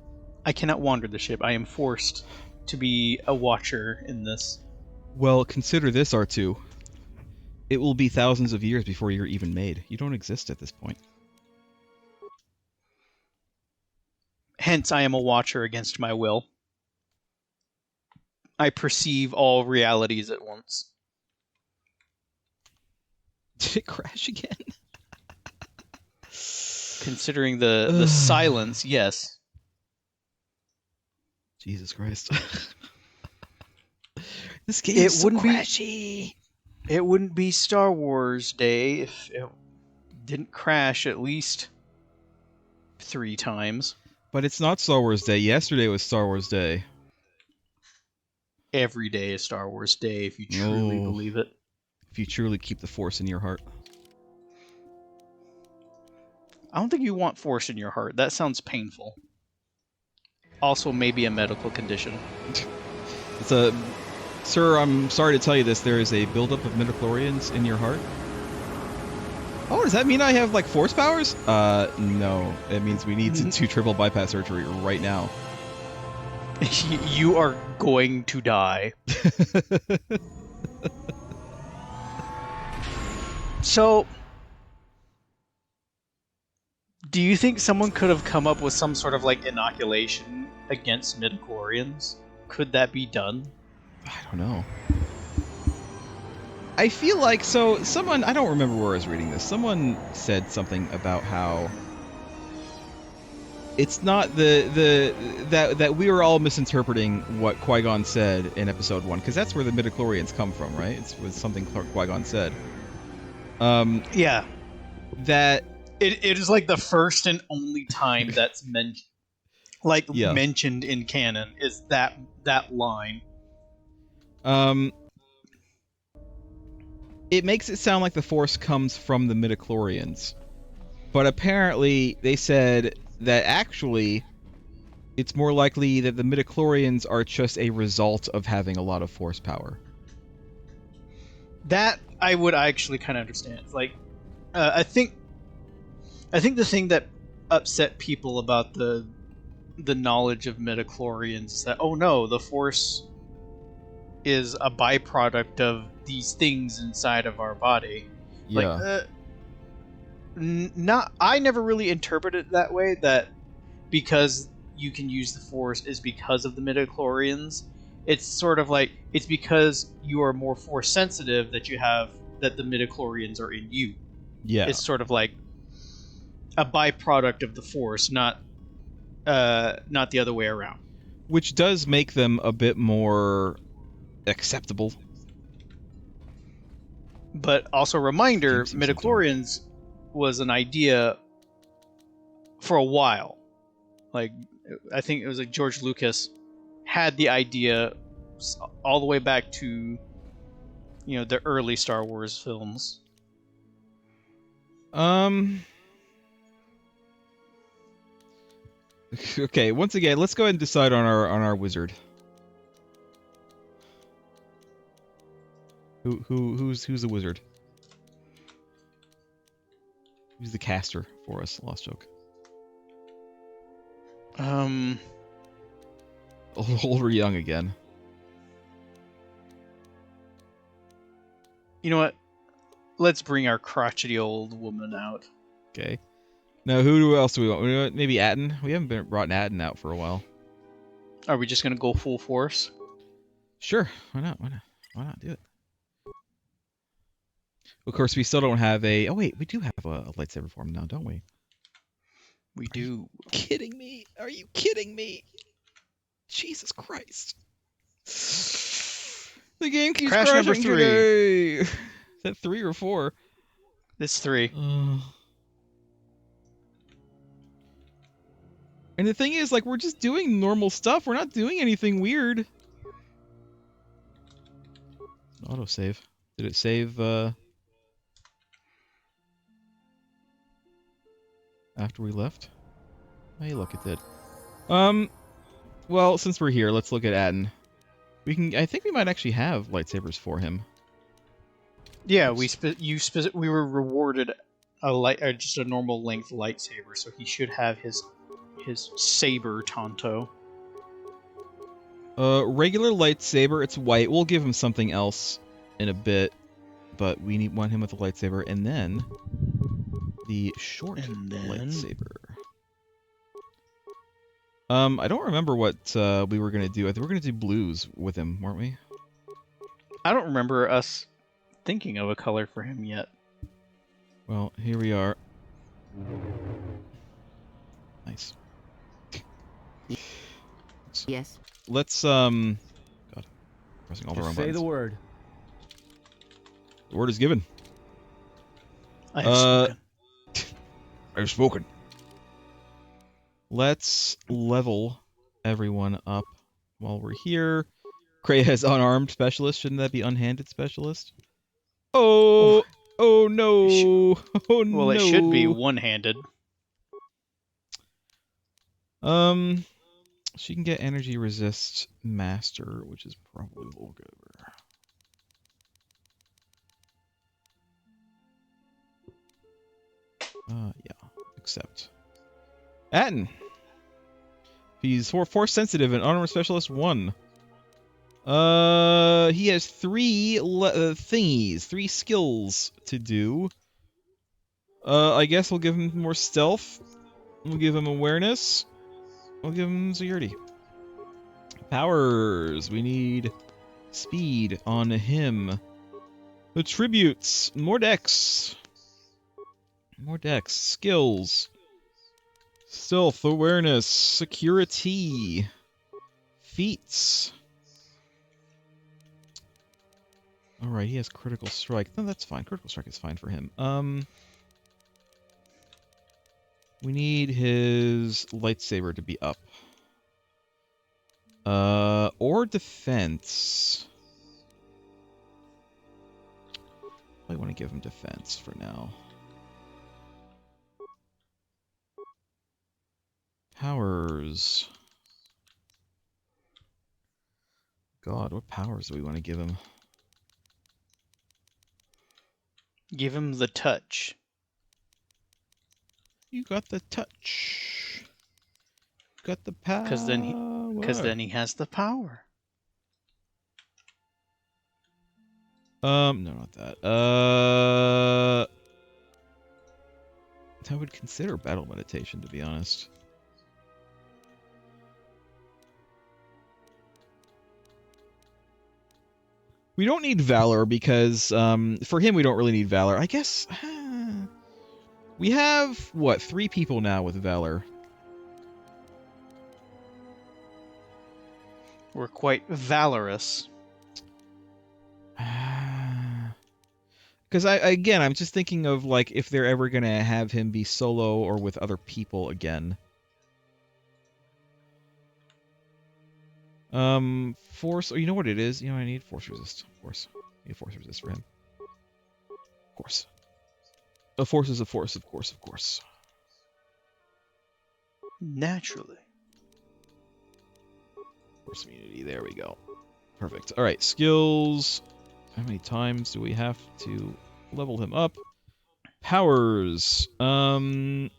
I cannot wander the ship. I am forced to be a watcher in this. Well, consider this, R2. It will be thousands of years before you're even made. You don't exist at this point. Hence, I am a watcher against my will. I perceive all realities at once. Did it crash again? Considering the silence, yes. Jesus Christ. This game is so crashy. It wouldn't be Star Wars Day if it didn't crash at least 3 times. But it's not Star Wars Day. Yesterday was Star Wars Day. Every day is Star Wars Day if you truly believe it. If you truly keep the Force in your heart. I don't think you want Force in your heart. That sounds painful. also maybe a medical condition. It's a... Sir, I'm sorry to tell you this. There is a buildup of midichlorians in your heart. Oh, does that mean I have, like, force powers? No. It means we need to do triple bypass surgery right now. You are going to die. So, do you think someone could have come up with some sort of, like, inoculation against midichlorians? Could that be done? I don't know. I feel like, so, someone, I don't remember where I was reading this, someone said something about how it's not that we were all misinterpreting what Qui-Gon said in Episode 1, because that's where the midichlorians come from, right? It was something Qui-Gon said. Yeah. That... It is like the first and only time that's mentioned in canon is that line. It makes it sound like the Force comes from the midichlorians, but apparently they said that actually it's more likely that the midichlorians are just a result of having a lot of Force power. That I would actually kind of understand. Like, I think the thing that upset people about the knowledge of midichlorians is that, oh no, the Force is a byproduct of these things inside of our body. Yeah. Like, I never really interpreted it that way, that because you can use the Force is because of the midichlorians. It's sort of like, it's because you are more Force sensitive that the midichlorians are in you. Yeah. It's sort of like a byproduct of the Force, not the other way around. Which does make them a bit more acceptable. But also, reminder, midichlorians was an idea for a while. Like, I think it was like George Lucas had the idea all the way back to, the early Star Wars films. Okay, once again, let's go ahead and decide on our wizard. Who's the wizard? Who's the caster for us? Lost joke. Old or young again? You know what? Let's bring our crotchety old woman out. Okay. Now, who else do we want? Maybe Atten? We haven't brought Atten out for a while. Are we just gonna go full force? Sure. Why not? Why not do it? Of course, we still don't have a... Oh, wait. We do have a lightsaber form now, don't we? We do. Are you kidding me? Are you kidding me? Jesus Christ. The game keeps Crash crashing number 3. Today. Is that 3 or 4? It's 3. And the thing is, like, we're just doing normal stuff. We're not doing anything weird. Autosave. Did it save, after we left? Hey, look, it did. Well, since we're here, let's look at Atten. I think we might actually have lightsabers for him. Yeah, we were rewarded just a normal length lightsaber, so he should have his saber Tonto. Regular lightsaber, it's white. We'll give him something else in a bit, but we want him with a lightsaber, and then the short lightsaber. I don't remember what we were gonna do. I think we're gonna do blues with him, weren't we? I don't remember us thinking of a color for him yet. Well, here we are. Nice. Yes. Let's God, pressing all the wrong Just say buttons. the word. The word is given. I have spoken. I've spoken. Let's level everyone up while we're here. Cray has unarmed specialist. Shouldn't that be unhanded specialist? Oh, oh no. Oh no. Well, it should be one-handed. She can get energy resist master, which is probably a little good. Yeah, accept. Atten! He's force sensitive and armor specialist 1. He has 3 thingies, 3 skills to do. I guess we'll give him more stealth. We'll give him awareness. We'll give him security. Powers. We need speed on him. Attributes. More dex. More dex. Skills. Stealth, awareness, security. Feats. Alright, he has critical strike. No, that's fine. Critical strike is fine for him. We need his lightsaber to be up. Or defense. I want to give him defense for now. Powers. God, what powers do we want to give him? Give him the touch. You got the touch. Got the power. Because then he has the power. No, not that. I would consider battle meditation, to be honest. We don't need valor because for him we don't really need valor. I guess we have what 3 people now with valor. We're quite valorous. Because I'm just thinking of like if they're ever gonna have him be solo or with other people again. Force. Oh, you know what it is? You know what I need? Force resist. Of course. I need force resist for him. Of course. A force is a force. Of course. Of course. Naturally. Force immunity. There we go. Perfect. All right. Skills. How many times do we have to level him up? Powers. Considering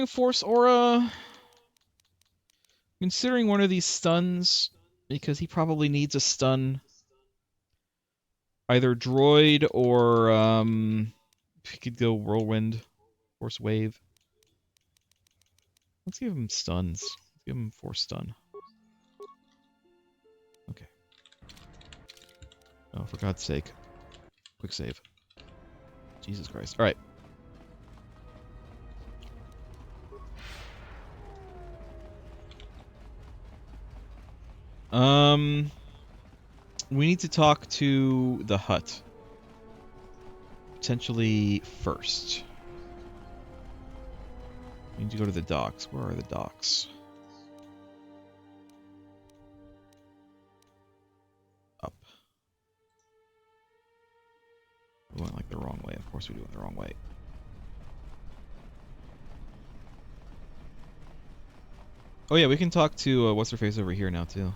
force aura. Considering one of these stuns, because he probably needs a stun. Either droid or he could go whirlwind, force wave. Let's give him stuns. Let's give him force stun. Okay. Oh, for God's sake. Quick save. Jesus Christ. Alright. We need to talk to the hut. Potentially first. We need to go to the docks. Where are the docks? Up. We went like the wrong way. Of course we went the wrong way. Oh yeah, we can talk to what's her face over here now too.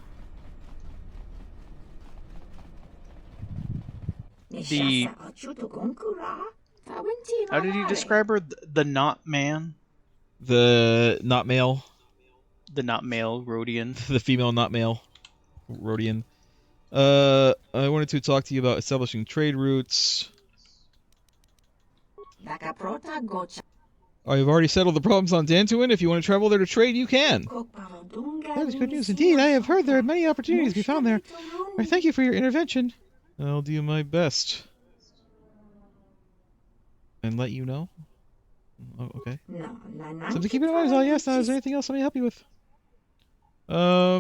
How did you describe her? The not man? The not male. The not male Rhodian. The female not male Rhodian. I wanted to talk to you about establishing trade routes. I've already settled the problems on Dantooine. If you want to travel there to trade, you can. That is good news indeed. I have heard there are many opportunities to be found there. I thank you for your intervention. I'll do my best. And let you know? Oh, okay. Something to keep in mind is all yes. Now, is there anything else I may help you with? So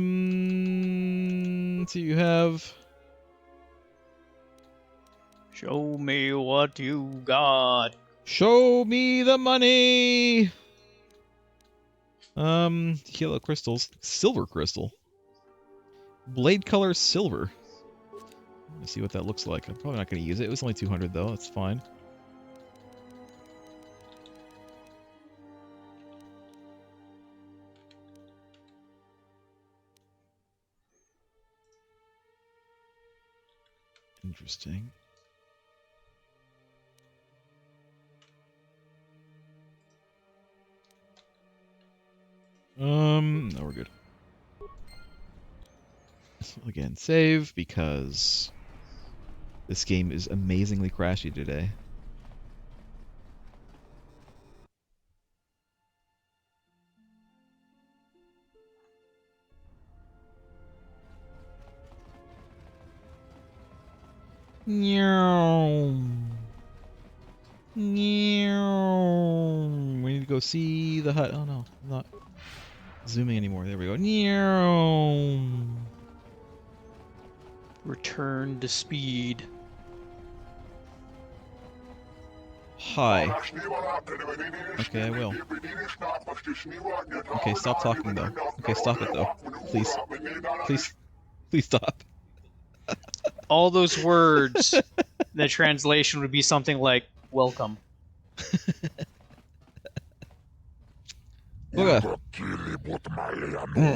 you have... Show me what you got. Show me the money! Yellow crystals. Silver crystal. Blade color silver. Let's see what that looks like. I'm probably not going to use it. It was only 200 though. That's fine. Interesting. No, we're good. Again, save, because this game is amazingly crashy today. We need to go see the hut. Oh no, I'm not zooming anymore. There we go. Return to speed. Hi. Okay, I will. Okay, stop talking though. Okay, stop it though. Please. Please. Please stop. All those words, the translation would be something like, welcome. Okay. Oh,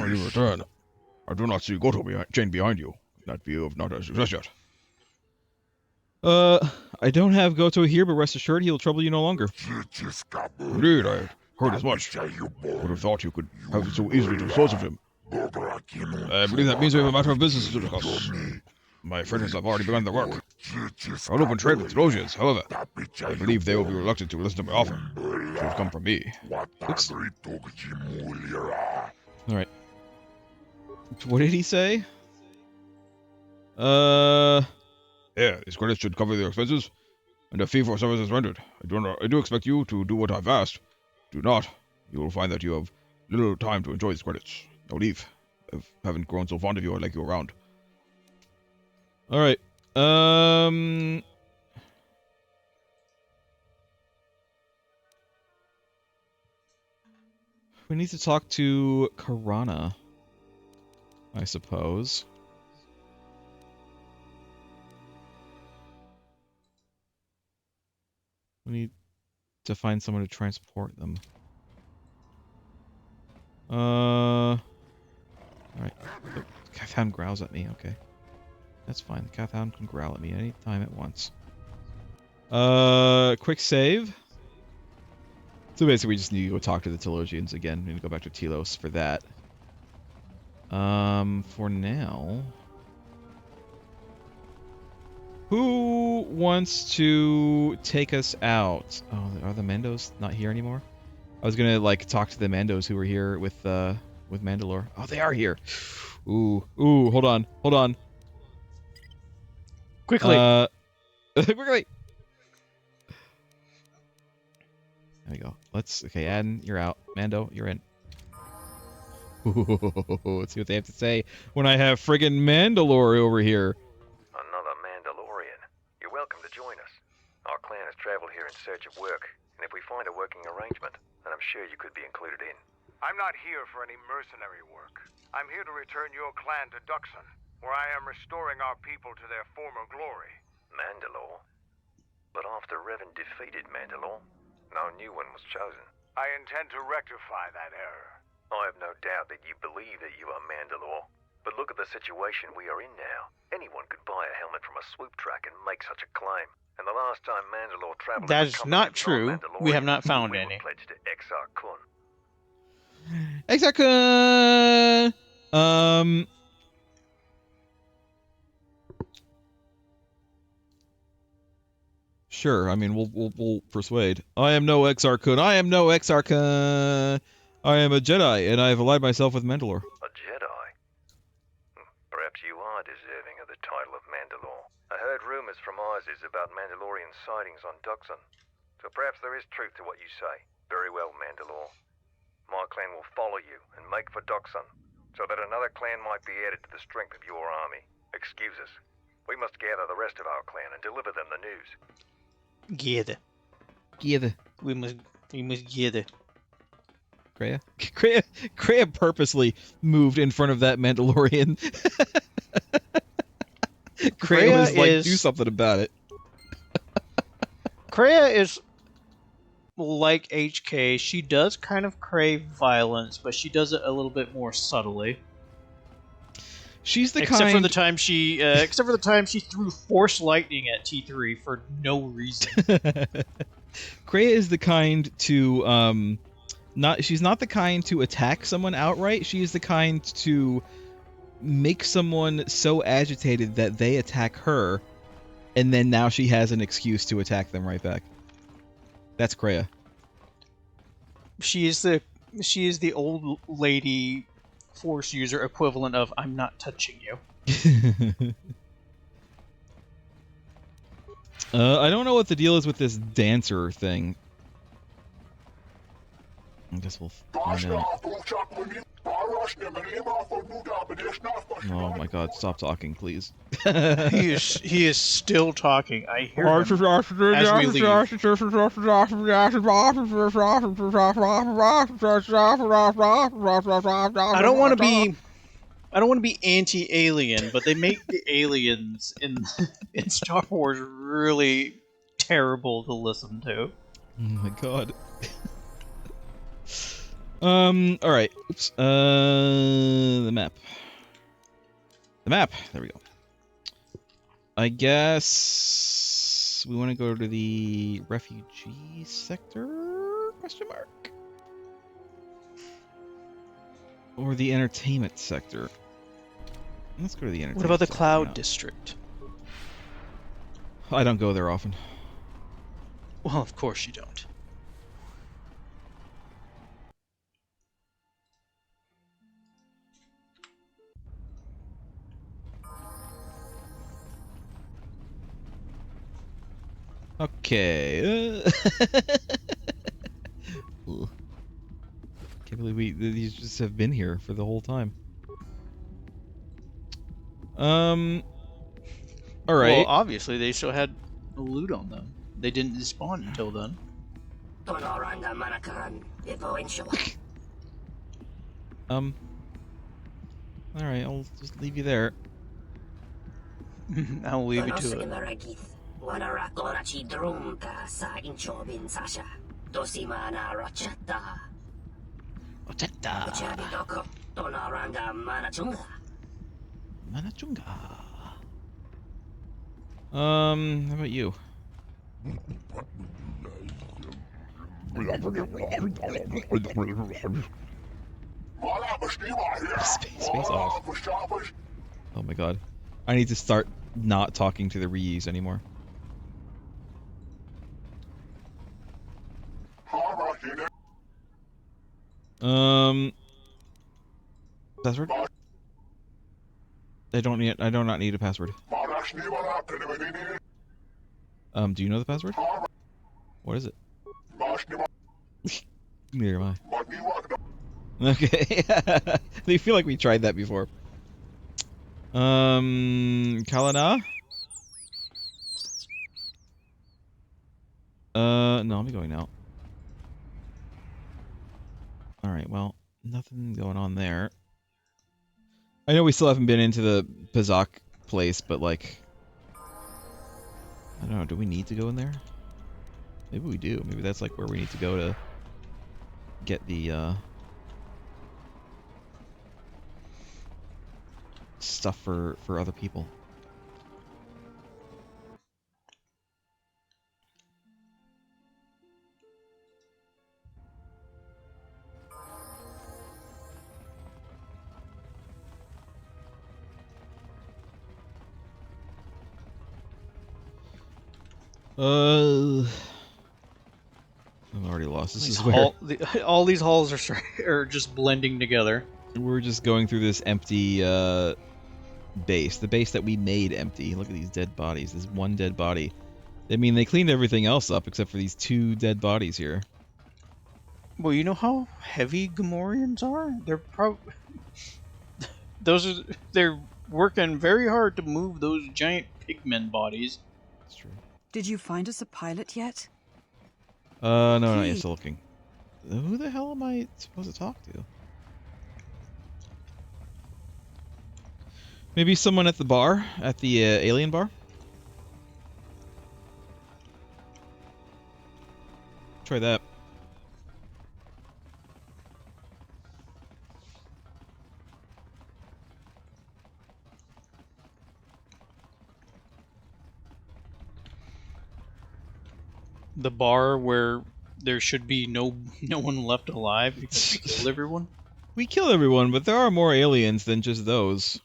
you return. I do not see Goto chained behind you. That view of not a success yet. I don't have Goto here, but rest assured he'll trouble you no longer. Indeed, I heard as much. Would have thought you could have so easily dispose of him. I believe that means we have a matter of business to discuss. My friends have already begun the work. I'll open trade with Rosians, however. I believe they will be reluctant to listen to my offer. It should have come from me. Oops. Alright. What did he say? Yeah, these credits should cover their expenses, and a fee for services rendered. I do expect you to do what I've asked. Do not, you will find that you have little time to enjoy these credits. Now leave. I haven't grown so fond of you, I'd like you around. Alright. We need to talk to Karana, I suppose. We need to find someone to transport them. Alright. The Cathound growls at me, okay. That's fine. The Cathound can growl at me any time at once. Quick save. So basically we just need to go talk to the Telosians again. We need to go back to Telos for that. For now... Who wants to take us out? Oh, are the Mandos not here anymore? I was gonna, like, talk to the Mandos who were here with Mandalore. Oh, they are here! Ooh, hold on. Quickly! Quickly! There we go. Okay, Adden, you're out. Mando, you're in. Ooh, let's see what they have to say when I have friggin' Mandalore over here. Another Mandalorian. You're welcome to join us. Our clan has traveled here in search of work, and if we find a working arrangement, then I'm sure you could be included in. I'm not here for any mercenary work. I'm here to return your clan to Duxon, where I am restoring our people to their former glory. Mandalore? But after Revan defeated Mandalore, no new one was chosen. I intend to rectify that error. I have no doubt that you believe that you are Mandalore. But look at the situation we are in now. Anyone could buy a helmet from a swoop track and make such a claim. And the last time Mandalore traveled... That is not true. We have not found any. Pledged to Exar Kun. Exar Kun! Sure, I mean, we'll persuade. I am no Exar Kun. I am no Exar Kun. I am a Jedi, and I have allied myself with Mandalore. A Jedi? Perhaps you are deserving of the title of Mandalore. I heard rumors from Isis about Mandalorian sightings on Duxon. So perhaps there is truth to what you say. Very well, Mandalore. My clan will follow you and make for Duxon, so that another clan might be added to the strength of your army. Excuse us. We must gather the rest of our clan and deliver them the news. Gather. We must gather. Kreia purposely moved in front of that Mandalorian. Kreia was like, do something about it. Kreia is like HK. She does kind of crave violence, but she does it a little bit more subtly. She's the except kind. for the time she threw force lightning at T3 for no reason. Kreia is the kind to she's not the kind to attack someone outright. She is the kind to make someone so agitated that they attack her, and then now she has an excuse to attack them right back. That's Kreia. She is the old lady force user equivalent of "I'm not touching you." I don't know what the deal is with this dancer thing. I guess we'll find out. Oh my god, stop talking, please. He is still talking. I hear him as we leave. I don't want to be anti-alien, but they make the aliens in Star Wars really terrible to listen to. Oh my god. Alright. Oops. The map. There we go. I guess we want to go to the refugee sector? Question mark? Or the entertainment sector? Let's go to the entertainment What about the sector Cloud now. District? I don't go there often. Well, of course you don't. Okay. Ooh. Can't believe these just have been here for the whole time. Alright. Well, obviously they still had a loot on them. They didn't despawn until then. Alright, I'll just leave you there. I'll leave you to it. Manachunga. How about you? Space off. Oh my god. I need to start not talking to the Ryus anymore. Password? I do not need a password. Do you know the password? What is it? Neither am I. Okay. I feel like we tried that before. Kalana? No, I'll be going now. Alright, well, nothing going on there. I know we still haven't been into the Pazak place, but like... I don't know, do we need to go in there? Maybe we do. Maybe that's like where we need to go to get the stuff for other people. I'm already lost. This is where all these halls are just blending together. We're just going through this empty base. The base that we made empty. Look at these dead bodies. This one dead body. I mean, they cleaned everything else up except for these 2 dead bodies here. Well, you know how heavy Gamorreans are? They're working very hard to move those giant pigmen bodies. That's true. Did you find us a pilot yet? No, not yet. Still looking. Who the hell am I supposed to talk to? Maybe someone at the bar? At the alien bar? Try that. The bar where there should be no one left alive because we killed everyone? We killed everyone, but there are more aliens than just those.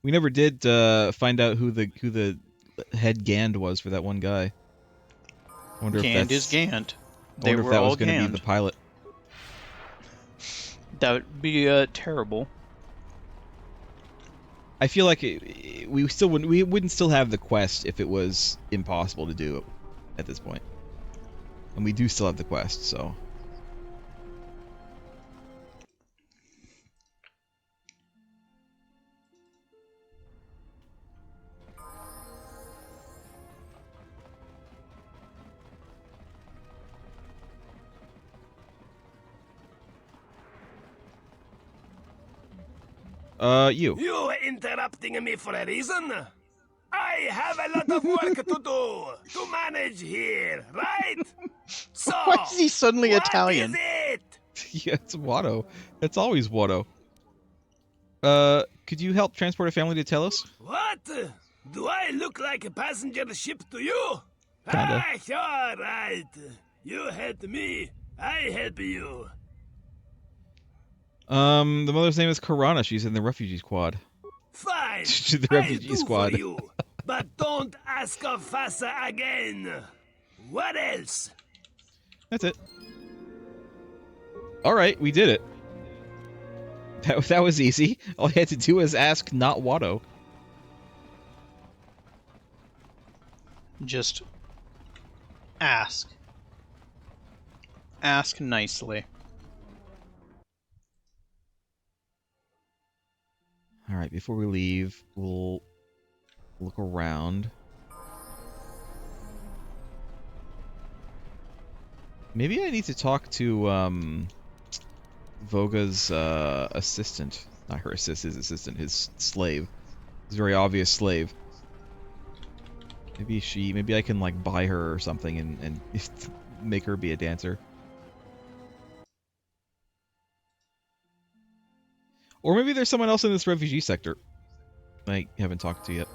We never did find out who the head Gand was for that one guy. I wonder Gand if is Gand. I wonder if that was going to be the pilot. That would be terrible. I feel like we wouldn't still have the quest if it was impossible to do at this point. And we do still have the quest, so. You. You interrupting me for a reason? I have a lot of work to do to manage here, right? So, why is he suddenly Italian? What is it? Yeah, it's Watto. It's always Watto. Could you help transport a family to Telos? What? Do I look like a passenger ship to you? Kinda. All right. You help me, I help you. The mother's name is Karana. She's in the refugee squad. Fine. She's the refugee squad. For you, but don't ask Fasa again. What else? That's it. All right, we did it. That was easy. All I had to do was ask not Watto. Just ask. Ask nicely. All right, before we leave, we'll look around. Maybe I need to talk to Voga's assistant. Not her assistant, his assistant, his slave. His very obvious slave. Maybe I can like buy her or something and make her be a dancer. Or maybe there's someone else in this refugee sector I haven't talked to yet.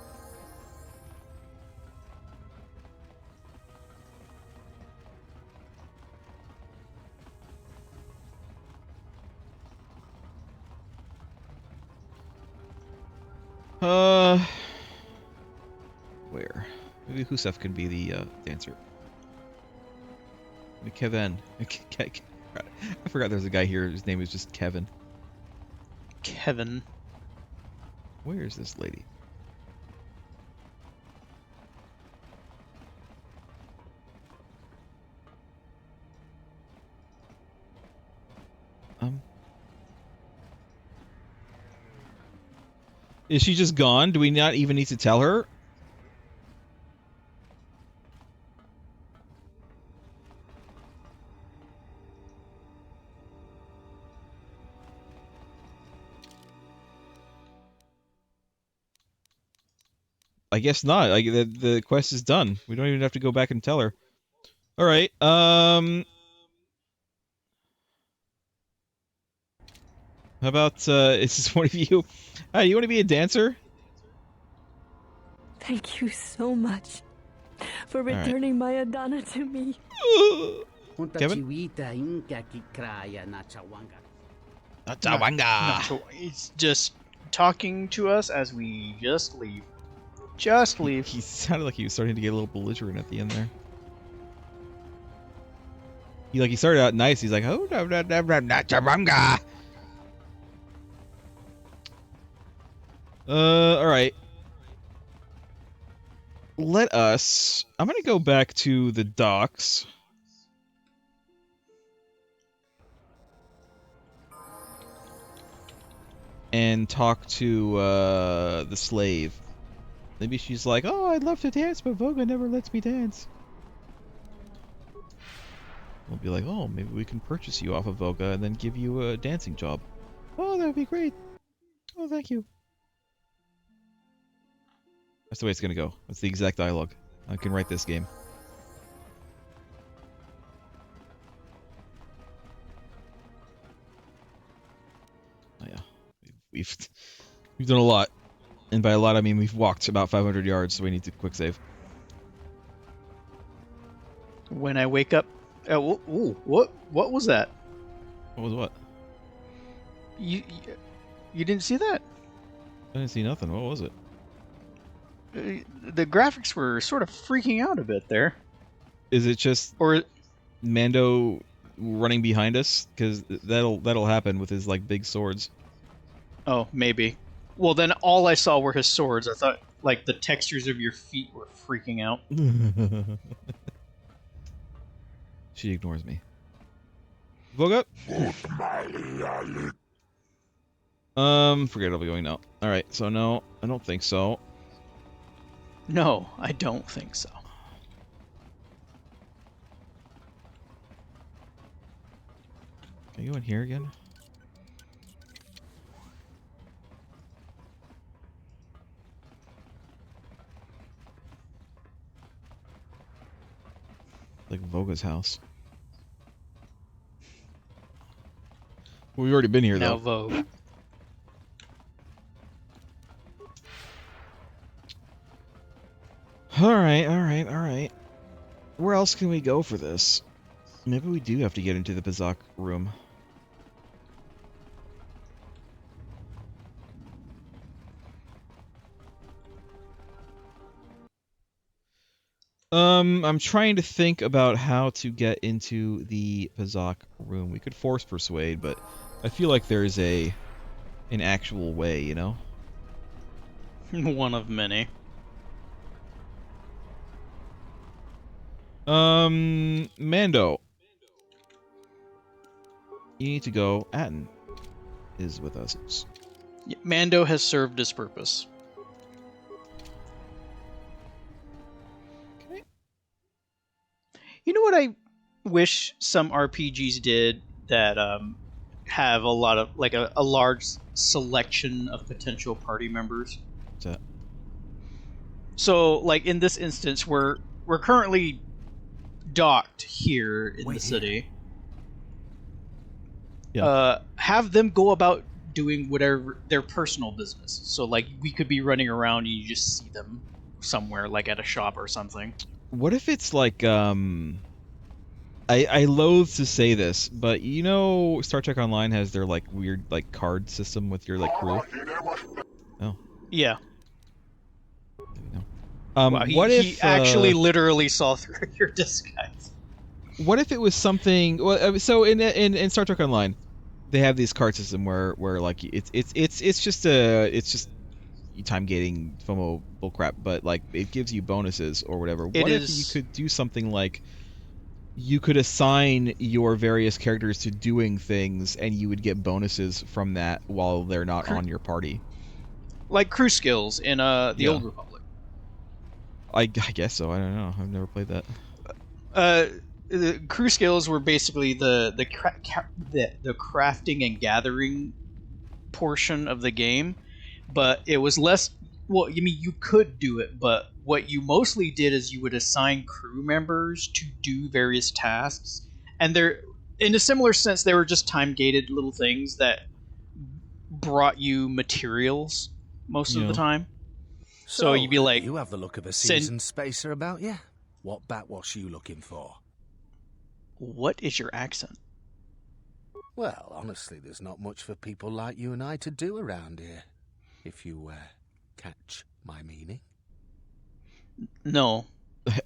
Where? Maybe Husef can be the dancer. Kevin. I forgot there's a guy here whose name is just Kevin. Kevin. Where is this lady? Is she just gone? Do we not even need to tell her? I guess not. Like the quest is done. We don't even have to go back and tell her. All right. How about is this one of you? Hi, you want to be a dancer? Thank you so much for returning my Adana to me. Kevin? He's just talking to us as we just leave. Just leave. He sounded like he was starting to get a little belligerent at the end there. He started out nice. He's like, oh, Nachawanga. All right. I'm gonna go back to the docks. And talk to the slave. Maybe she's like, oh, I'd love to dance, but Voga never lets me dance. We'll be like, oh, maybe we can purchase you off of Voga and then give you a dancing job. Oh, that would be great. Oh, thank you. That's the way it's gonna go. That's the exact dialogue. I can write this game. Oh yeah, we've done a lot, and by a lot I mean we've walked about 500 yards, so we need to quick save. When I wake up... ooh, what was that? What was what? You didn't see that? I didn't see nothing. What was it? The graphics were sort of freaking out a bit there. Is it just Mando running behind us? Because that'll happen with his like big swords. Oh, maybe. Well, then all I saw were his swords. I thought like the textures of your feet were freaking out. She ignores me. Vogue up. Forget I'll be going now. All right, so no, I don't think so. No, I don't think so. Can you go in here again? Like Voga's house. We've already been here, now though. Vogue. Alright. Where else can we go for this? Maybe we do have to get into the Pazak room. I'm trying to think about how to get into the Pazak room. We could force persuade, but I feel like there's an actual way, you know? One of many. Mando. You need to go. Atten is with us. Mando has served his purpose. Okay. You know what I wish some RPGs did that have a lot of like a large selection of potential party members? What's that? So, like in this instance, we're currently docked here in the city. Yeah. Have them go about doing whatever their personal business. So, like, we could be running around and you just see them somewhere, like at a shop or something. What if it's like, I loathe to say this, but you know Star Trek Online has their, like, weird, like, card system with your, like, crew? Oh. Yeah. Wow, what if he actually literally saw through your disguise? What if it was something? Well, so in Star Trek Online, they have this card system where like it's just time gating FOMO bullcrap, but like it gives you bonuses or whatever. What if you could do something like you could assign your various characters to doing things, and you would get bonuses from that while they're not on your party, like crew skills in the Old Republic. I guess so. I don't know. I've never played that. The crew skills were basically the crafting and gathering portion of the game, but it was less. Well, I mean, you could do it, but what you mostly did is you would assign crew members to do various tasks, and they're in a similar sense. They were just time-gated little things that brought you materials most of the time. So you'd be like, you have the look of a seasoned spacer about you. What backwash are you looking for? What is your accent? Well, honestly, there's not much for people like you and I to do around here. If you catch my meaning. No.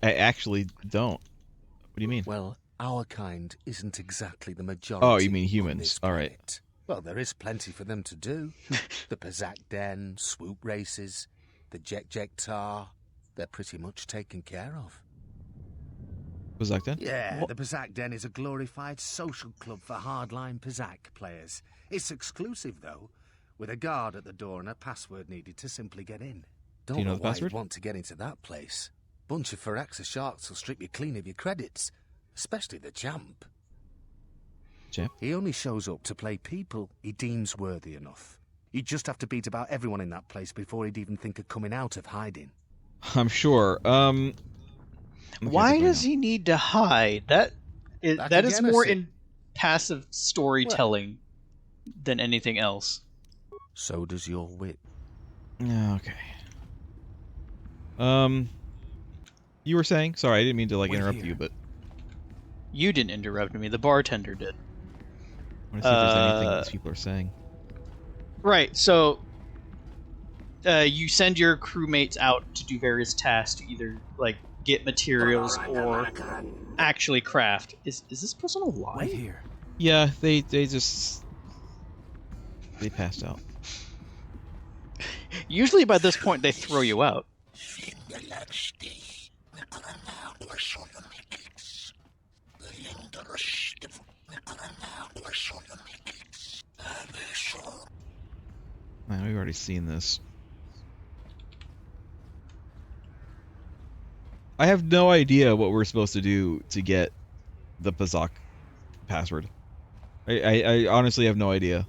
I actually don't. What do you mean? Well, our kind isn't exactly the majority. Oh, you mean humans. All right. Well, there is plenty for them to do. The Pazak Den, swoop races, the Jek Tar, they're pretty much taken care of. Pazak Den? Yeah, the Pazak Den is a glorified social club for hardline Pazak players. It's exclusive, though, with a guard at the door and a password needed to simply get in. Do you know the why password? You'd want to get into that place. Bunch of Firaxa sharks will strip you clean of your credits, especially the champ. Champ? He only shows up to play people he deems worthy enough. You'd just have to beat about everyone in that place before he'd even think of coming out of hiding. I'm sure. Why does he need to hide? That is more in passive storytelling than anything else. So does your wit. Okay. You were saying? Sorry, I didn't mean to like interrupt you, but You didn't interrupt me. The bartender did. I want to see if there's anything these people are saying. Right. So you send your crewmates out to do various tasks to either like get materials or actually craft. Is this person alive? Wait here. Yeah, they passed out. Usually by this point they throw you out. Man, we've already seen this. I have no idea what we're supposed to do to get the Pazak password. I honestly have no idea.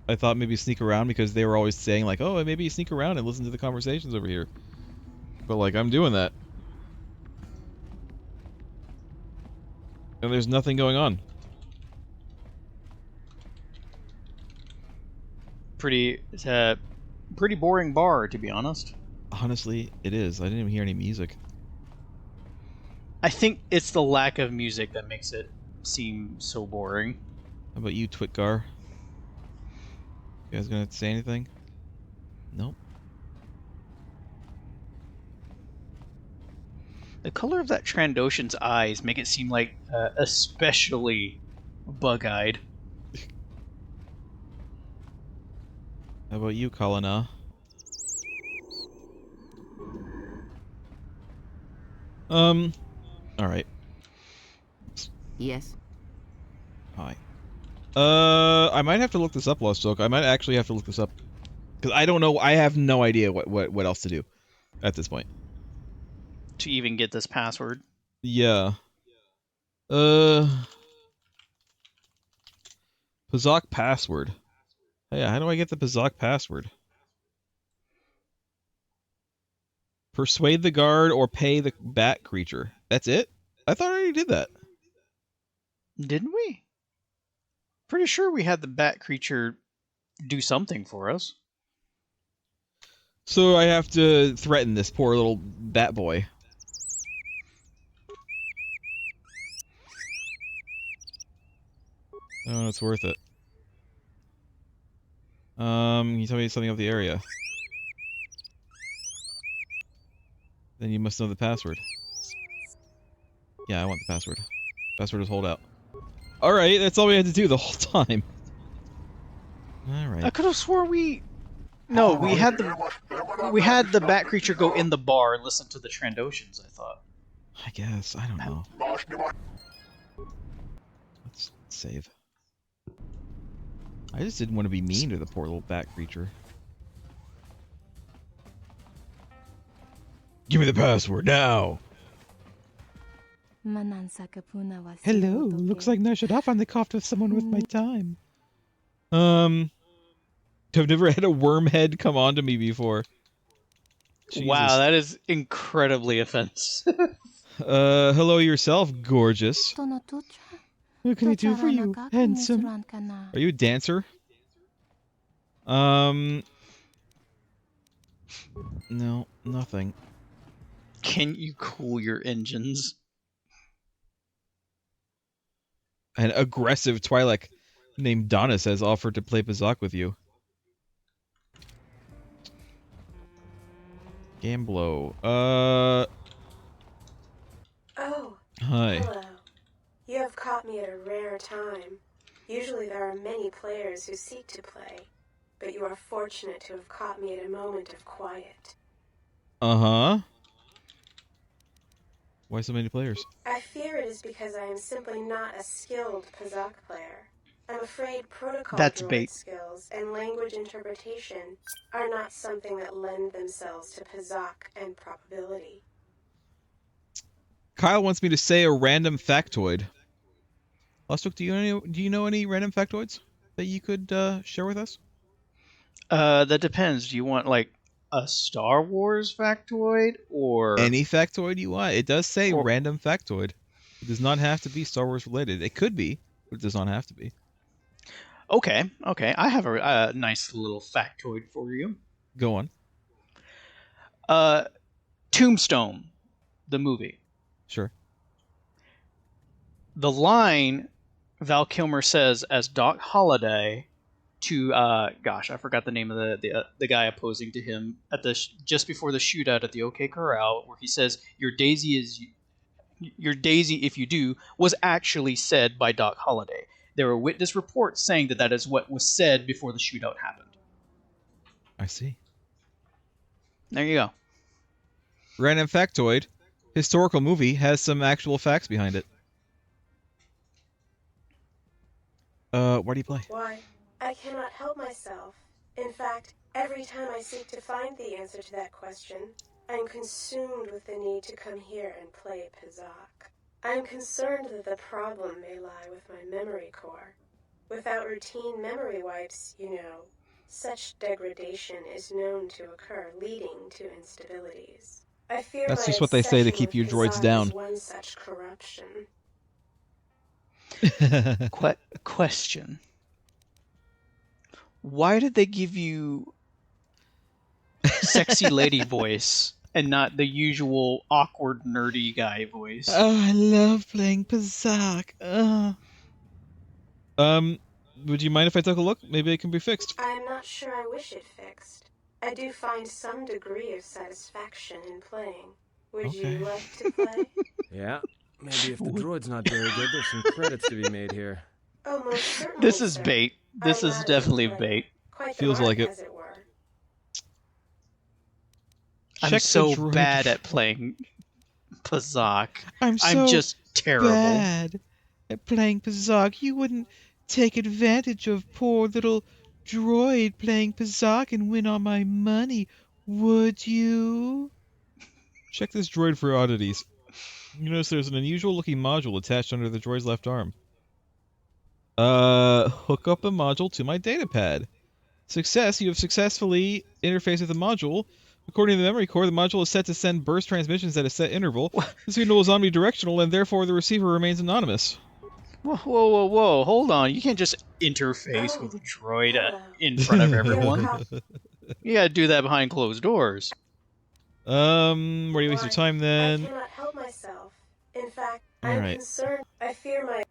I thought maybe sneak around because they were always saying like, oh, maybe sneak around and listen to the conversations over here. But like, I'm doing that. And there's nothing going on. It's a pretty boring bar, to be honest. Honestly, it is. I didn't even hear any music. I think it's the lack of music that makes it seem so boring. How about you, Twitgar? You guys gonna say anything? Nope. The color of that Trandoshan's eyes make it seem like especially bug-eyed. How about you, Kalana? Alright. Yes? Hi. I might have to look this up, Lost Joke. I might actually have to look this up. Because I don't know, I have no idea what else to do at this point. To even get this password? Yeah. Pazak password. Hey, how do I get the Pazak password? Persuade the guard or pay the bat creature. That's it? I thought I already did that. Didn't we? Pretty sure we had the bat creature do something for us. So I have to threaten this poor little bat boy. Oh, it's worth it. Can you tell me something of the area? Then you must know the password. Yeah, I want the password. Password is holdout. Alright, that's all we had to do the whole time. Alright. I could have swore we had the bat creature go in the bar and listen to the Trandoshans, I thought. I guess. I don't know. Let's save. I just didn't want to be mean to the poor little bat creature. Give me the password now! Hello, looks like Nar Shaddaa finally coughed with someone with my time. I've never had a worm head come on to me before. Jesus. Wow, that is incredibly offensive. Hello yourself, gorgeous. What can I do for you, handsome? Are you a dancer? No, nothing. Can you cool your engines? An aggressive Twi'lek named Donis has offered to play Pazak with you. Gamblo. Oh. Hi. Hello. You have caught me at a rare time. Usually there are many players who seek to play, but you are fortunate to have caught me at a moment of quiet. Uh-huh. Why so many players? I fear it is because I am simply not a skilled Pazak player. I'm afraid protocol droid skills and language interpretation are not something that lend themselves to Pazak and probability. Kyle wants me to say a random factoid. Lostook, do you know any random factoids that you could share with us? That depends. Do you want like a Star Wars factoid or any factoid you want? It does say random factoid. It does not have to be Star Wars related. It could be, but it does not have to be. Okay. I have a nice little factoid for you. Go on. Tombstone, the movie. Sure. the line Val Kilmer says as Doc Holliday to gosh, I forgot the name of the guy opposing to him at the just before the shootout at the OK Corral, where he says, "Your daisy, if you do," was actually said by Doc Holliday. There were witness reports saying that is what was said before the shootout happened. I see. There you go. Random factoid: historical movie has some actual facts behind it. Why do you play? Why, I cannot help myself. In fact, every time I seek to find the answer to that question, I'm consumed with the need to come here and play Pizak. I'm concerned that the problem may lie with my memory core. Without routine memory wipes, such degradation is known to occur, leading to instabilities. I fear that's my just what they say to obsession keep your with droids Pizak down. is one such corruption. Question. Why did they give you sexy lady voice and not the usual awkward nerdy guy voice? Oh, I love playing Pizak. Would you mind if I took a look? Maybe it can be fixed. I am not sure I wish it fixed. I do find some degree of satisfaction in playing. Would you like to play? Yeah. Maybe if the droid's not very good, there's some credits to be made here. Oh, most certainly, This is sir. bait. This is definitely bait. Quite Feels the mark, like it. as it were. I'm so bad at playing Pizak. I'm just terrible. Bad at playing Pizak. You wouldn't take advantage of poor little droid playing Pizak and win all my money, would you? Check this droid for oddities. You notice there's an unusual looking module attached under the droid's left arm. Hook up the module to my datapad. Success, you have successfully interfaced with the module. According to the memory core, the module is set to send burst transmissions at a set interval. The signal is omnidirectional, and therefore the receiver remains anonymous. Whoa. Hold on. You can't just interface with a droid in front of everyone. You gotta do that behind closed doors. Where do you waste your time then? I cannot help myself. In fact, All I'm right. concerned. I fear my...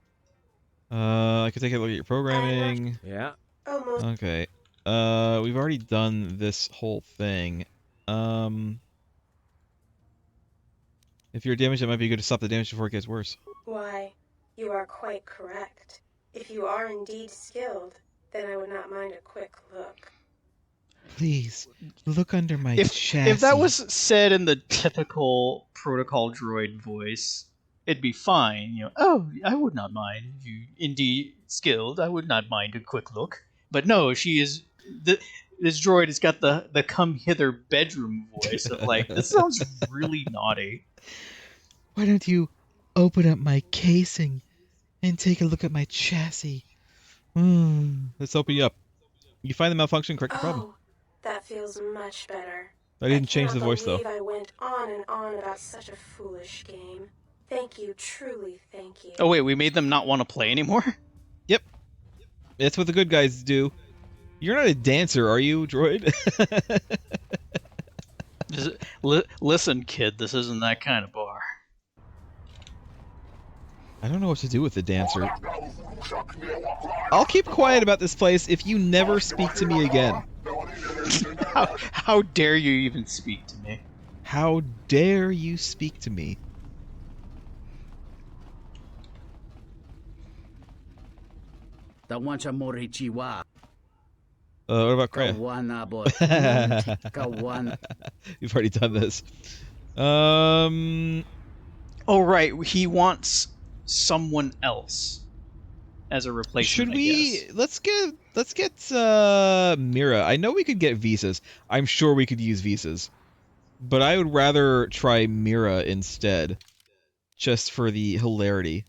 I could take a look at your programming. Yeah. Almost. Okay. We've already done this whole thing. If you're damaged, it might be good to stop the damage before it gets worse. Why, you are quite correct. If you are indeed skilled, then I would not mind a quick look. Please, look under my chassis. If that was said in the typical protocol droid voice, it'd be fine. Oh, I would not mind. If you indeed skilled, I would not mind a quick look. But no, she is... This droid has got the come hither bedroom voice of like, this sounds really naughty. Why don't you open up my casing and take a look at my chassis? Let's open you up. You find the malfunction, correct the problem. That feels much better. I didn't change the voice though. I went on and on about such a foolish game. Thank you, truly thank you. Oh wait, we made them not want to play anymore? Yep. That's what the good guys do. You're not a dancer, are you, droid? Listen, kid, this isn't that kind of bar. I don't know what to do with the dancer. I'll keep quiet about this place if you never speak to me again. How dare you even speak to me? How dare you speak to me? What about Kreia? We've already done this. Oh right, he wants someone else as a replacement. Should we? Let's get Mira. I know we could get visas. I'm sure we could use visas, but I would rather try Mira instead, just for the hilarity.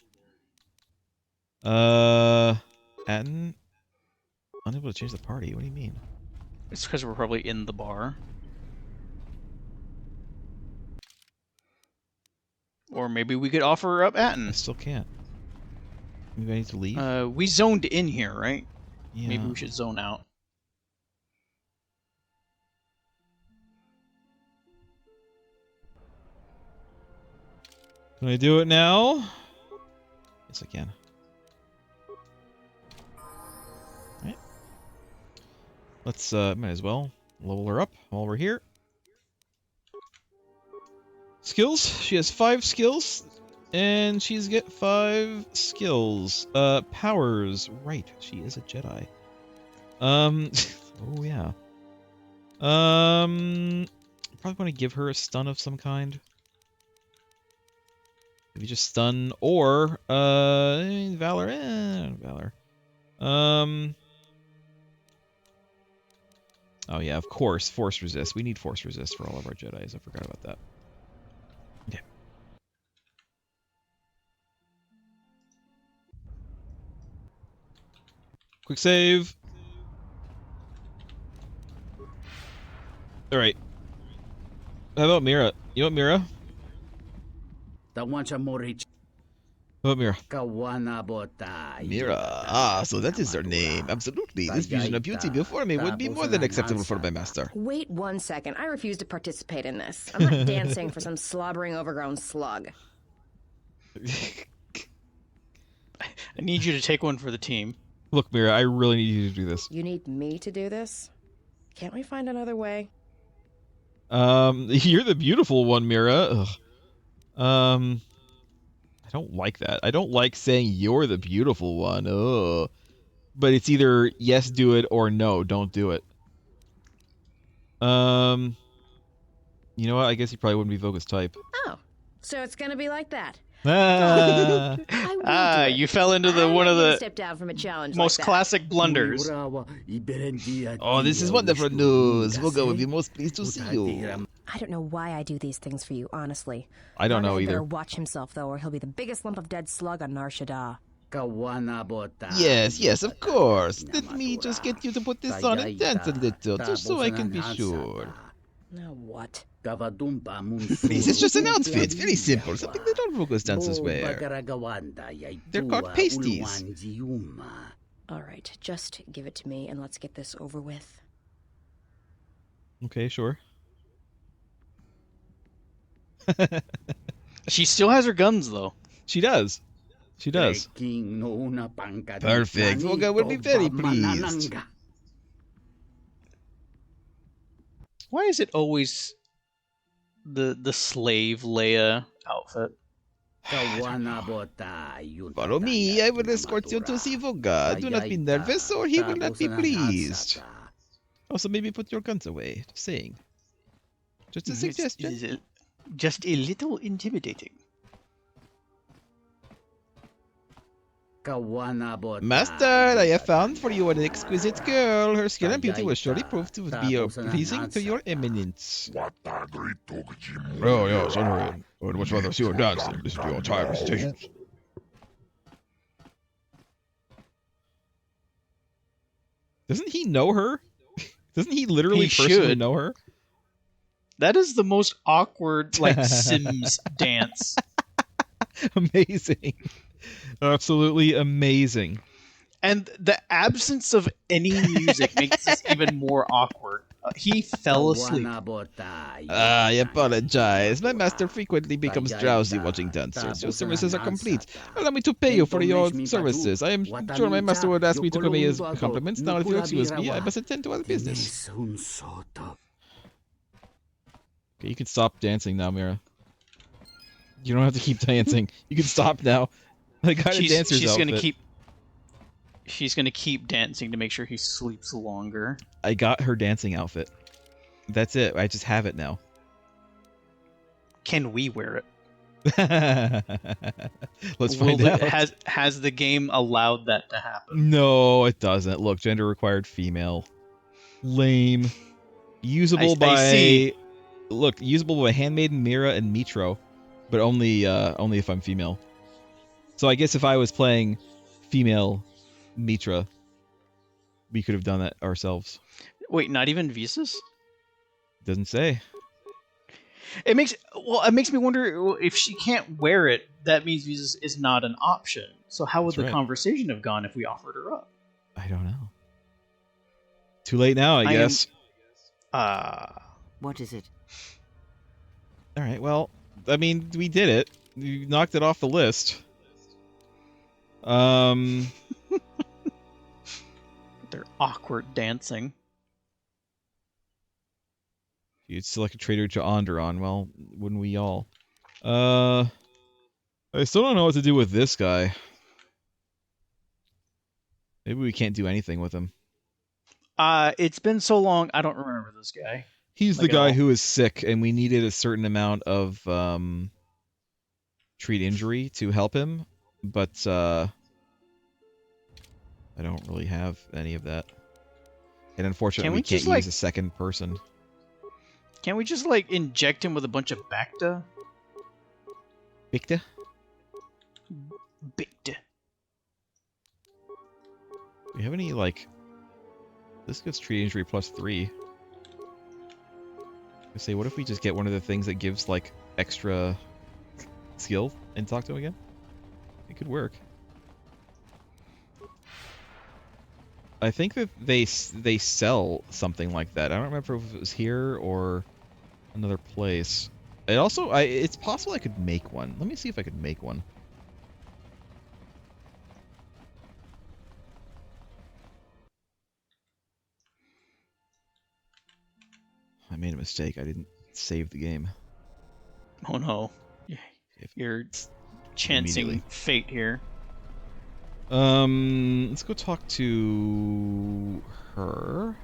Atten? Unable to change the party. What do you mean? It's because we're probably in the bar. Or maybe we could offer up Atten. I still can't. Maybe I need to leave? We zoned in here, right? Yeah. Maybe we should zone out. Can I do it now? Yes, I can. Alright. Let's, might as well level her up while we're here. Skills. She has 5 skills. And she's get 5 skills. Powers. Right. She is a Jedi. Oh, yeah. Probably want to give her a stun of some kind. Maybe just stun or Valor. Valor. Oh yeah, of course, force resist. We need force resist for all of our Jedis. I forgot about that. Okay. Quick save. All right. How about Mira? You want Mira? How about Mira? Mira. Ah, so that is her name. Absolutely. This vision of beauty before me would be more than acceptable for my master. Wait 1 second. I refuse to participate in this. I'm not dancing for some slobbering, overgrown slug. I need you to take one for the team. Look, Mira, I really need you to do this. You need me to do this? Can't we find another way? You're the beautiful one, Mira. Ugh. I don't like that. I don't like saying you're the beautiful one. Ugh. But it's either yes, do it, or no, don't do it. You know what? I guess you probably wouldn't be Voga's type. Oh, so it's gonna be like that. You fell into one of the step down from a challenge most like classic blunders. Oh, this is wonderful news. Voga will be most pleased to see you. I don't know why I do these things for you, honestly. I don't know either. Better watch himself, though, or he'll be the biggest lump of dead slug on Nar Shaddaa. Yes, yes, of course. Let me just get you to put this on and dance a little, just so I can be sure. Now what? Please, it's just an outfit. Very simple. Something that all Voga's dancers wear. They're called pasties. All right, just give it to me and let's get this over with. Okay, sure. She still has her guns, though. She does. She does. Perfect. Voga will be very pleased. Why is it always the slave Leia outfit? Follow me. I will escort you to see Voga. Do not be nervous, or he will not be pleased. Also, maybe put your guns away. Just saying. Just a suggestion. Just a little intimidating. Master, I have found for you an exquisite girl. Her skill and beauty will surely prove to be pleasing to your eminence. Oh, yes, I would much rather see her dance than listen to your tired recitations. Doesn't he know her? Doesn't he literally personally know her? That is the most awkward, like, Sims dance. Amazing. Absolutely amazing. And the absence of any music makes this even more awkward. He fell asleep. I apologize. My master frequently becomes drowsy watching dancers. Your services are complete. Allow me to pay you for your services. I am sure my master would ask me to convey his compliments. Now, if you'll excuse me, I must attend to other business. Okay, you can stop dancing now, Mira. You don't have to keep dancing. You can stop now. I got a dancer's outfit. She's gonna keep dancing to make sure he sleeps longer. I got her dancing outfit. That's it. I just have it now. Can we wear it? Let's find out. Has the game allowed that to happen? No, it doesn't. Look, gender required female. Lame. Usable by. Look, usable by Handmaiden, Mira, and Mitro, but only if I'm female. So I guess if I was playing female Mitra, we could have done that ourselves. Wait, not even visas? Doesn't say. It makes me wonder if she can't wear it. That means visas is not an option. So how would the conversation have gone if we offered her up? I don't know. Too late now, I guess. What is it? All right. Well, I mean, we did it. We knocked it off the list. They're awkward dancing. You'd select a traitor to Onderon. Well, wouldn't we all? I still don't know what to do with this guy. Maybe we can't do anything with him. It's been so long, I don't remember this guy. He's the guy who is sick, and we needed a certain amount of treat injury to help him, but I don't really have any of that. And unfortunately, we can't use a second person. Can't we just, like, inject him with a bunch of Bacta? Bacta? Bacta. Do we have any, like... This gets treat injury +3. I say, what if we just get one of the things that gives, like, extra skill and talk to him again? It could work. I think that they sell something like that. I don't remember if it was here or another place. It also, it's possible I could make one. Let me see if I could make one. I made a mistake. I didn't save the game. Oh no. You're chancing fate here. Let's go talk to her.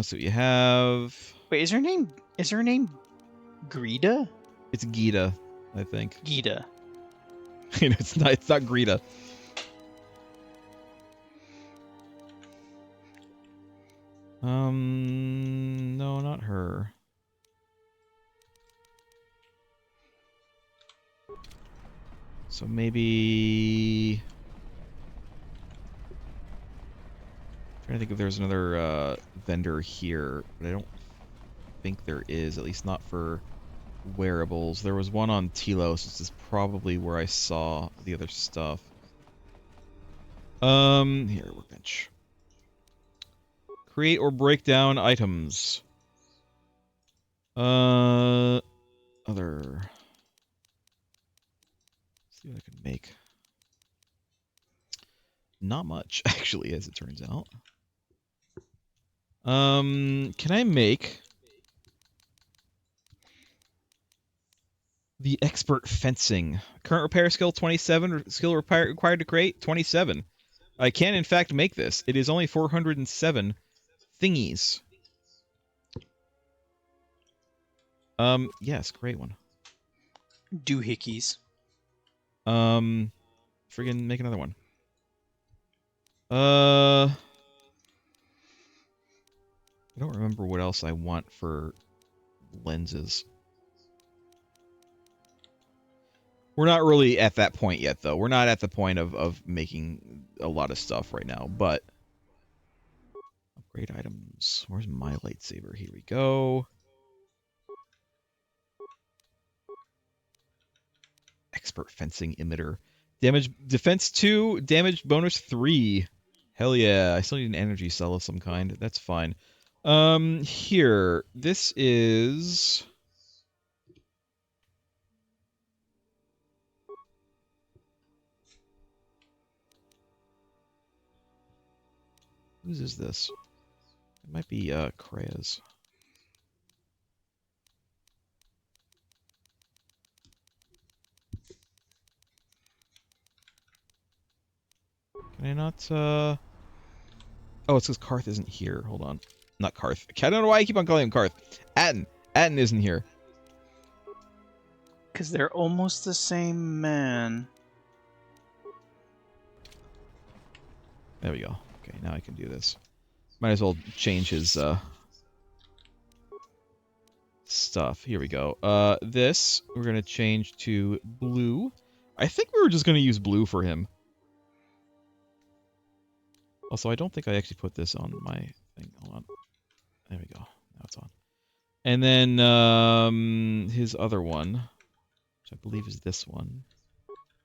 So you have... Wait, is her name Greta? It's Gita, I think. Gita. It's not Greta. No, not her. So maybe... I'm trying to think if there's another vendor here, but I don't think there is, at least not for wearables. There was one on Telos. This is probably where I saw the other stuff. Here, workbench. Create or break down items. Other. Let's see what I can make. Not much, actually, as it turns out. Can I make the expert fencing? Current repair skill 27, skill required to create 27. I can in fact make this. It is only 407 thingies. Yes, great one. Doohickeys. Friggin' make another one. I don't remember what else I want for lenses. We're not really at that point yet, though. We're not at the point of making a lot of stuff right now, but... Upgrade items. Where's my lightsaber? Here we go. Expert fencing emitter. Damage defense 2, damage bonus 3. Hell yeah. I still need an energy cell of some kind. That's fine. Here. This is... Whose is this? It might be, Krea's. Can I not, Oh, it's because Karth isn't here. Hold on. Not Karth. I don't know why I keep on calling him Karth. Atten. Atten isn't here. Because they're almost the same man. There we go. Okay, now I can do this. Might as well change his, stuff. Here we go. This, we're going to change to blue. I think we were just going to use blue for him. Also, I don't think I actually put this on my thing. Hold on. There we go. Now it's on. And then, his other one, which I believe is this one.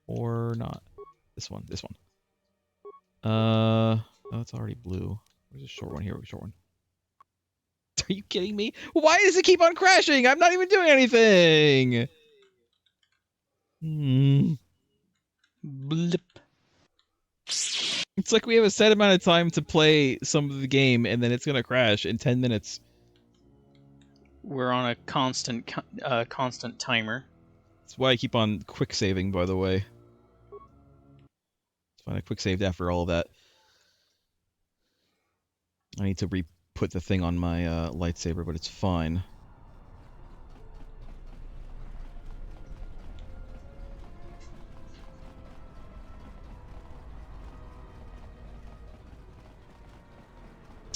Or not. This one. This one. Oh, it's already blue. Where's the short one? Here, short one. Are you kidding me? Why does it keep on crashing? I'm not even doing anything! Blip. It's like we have a set amount of time to play some of the game, and then it's gonna crash in 10 minutes. We're on a constant timer. That's why I keep on quick saving, by the way. It's fine, I quick saved after all of that. I need to re-put the thing on my lightsaber, but it's fine.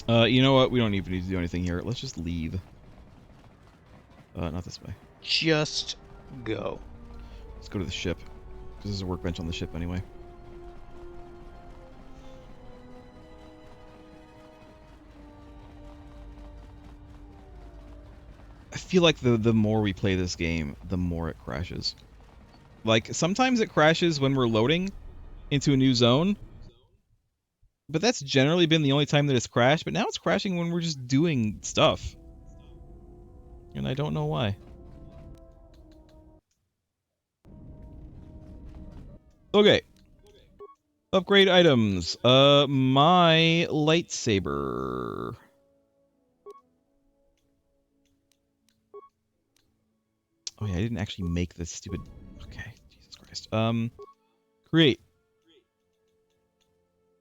You know what? We don't even need to do anything here. Let's just leave. Not this way. Just go. Let's go to the ship. Because there's a workbench on the ship anyway. I feel like the more we play this game, the more it crashes. Like, sometimes it crashes when we're loading into a new zone. But that's generally been the only time that it's crashed. But now it's crashing when we're just doing stuff. And I don't know why. Okay. Upgrade items. My lightsaber. Oh yeah, I didn't actually make this stupid... Okay, Jesus Christ. Create.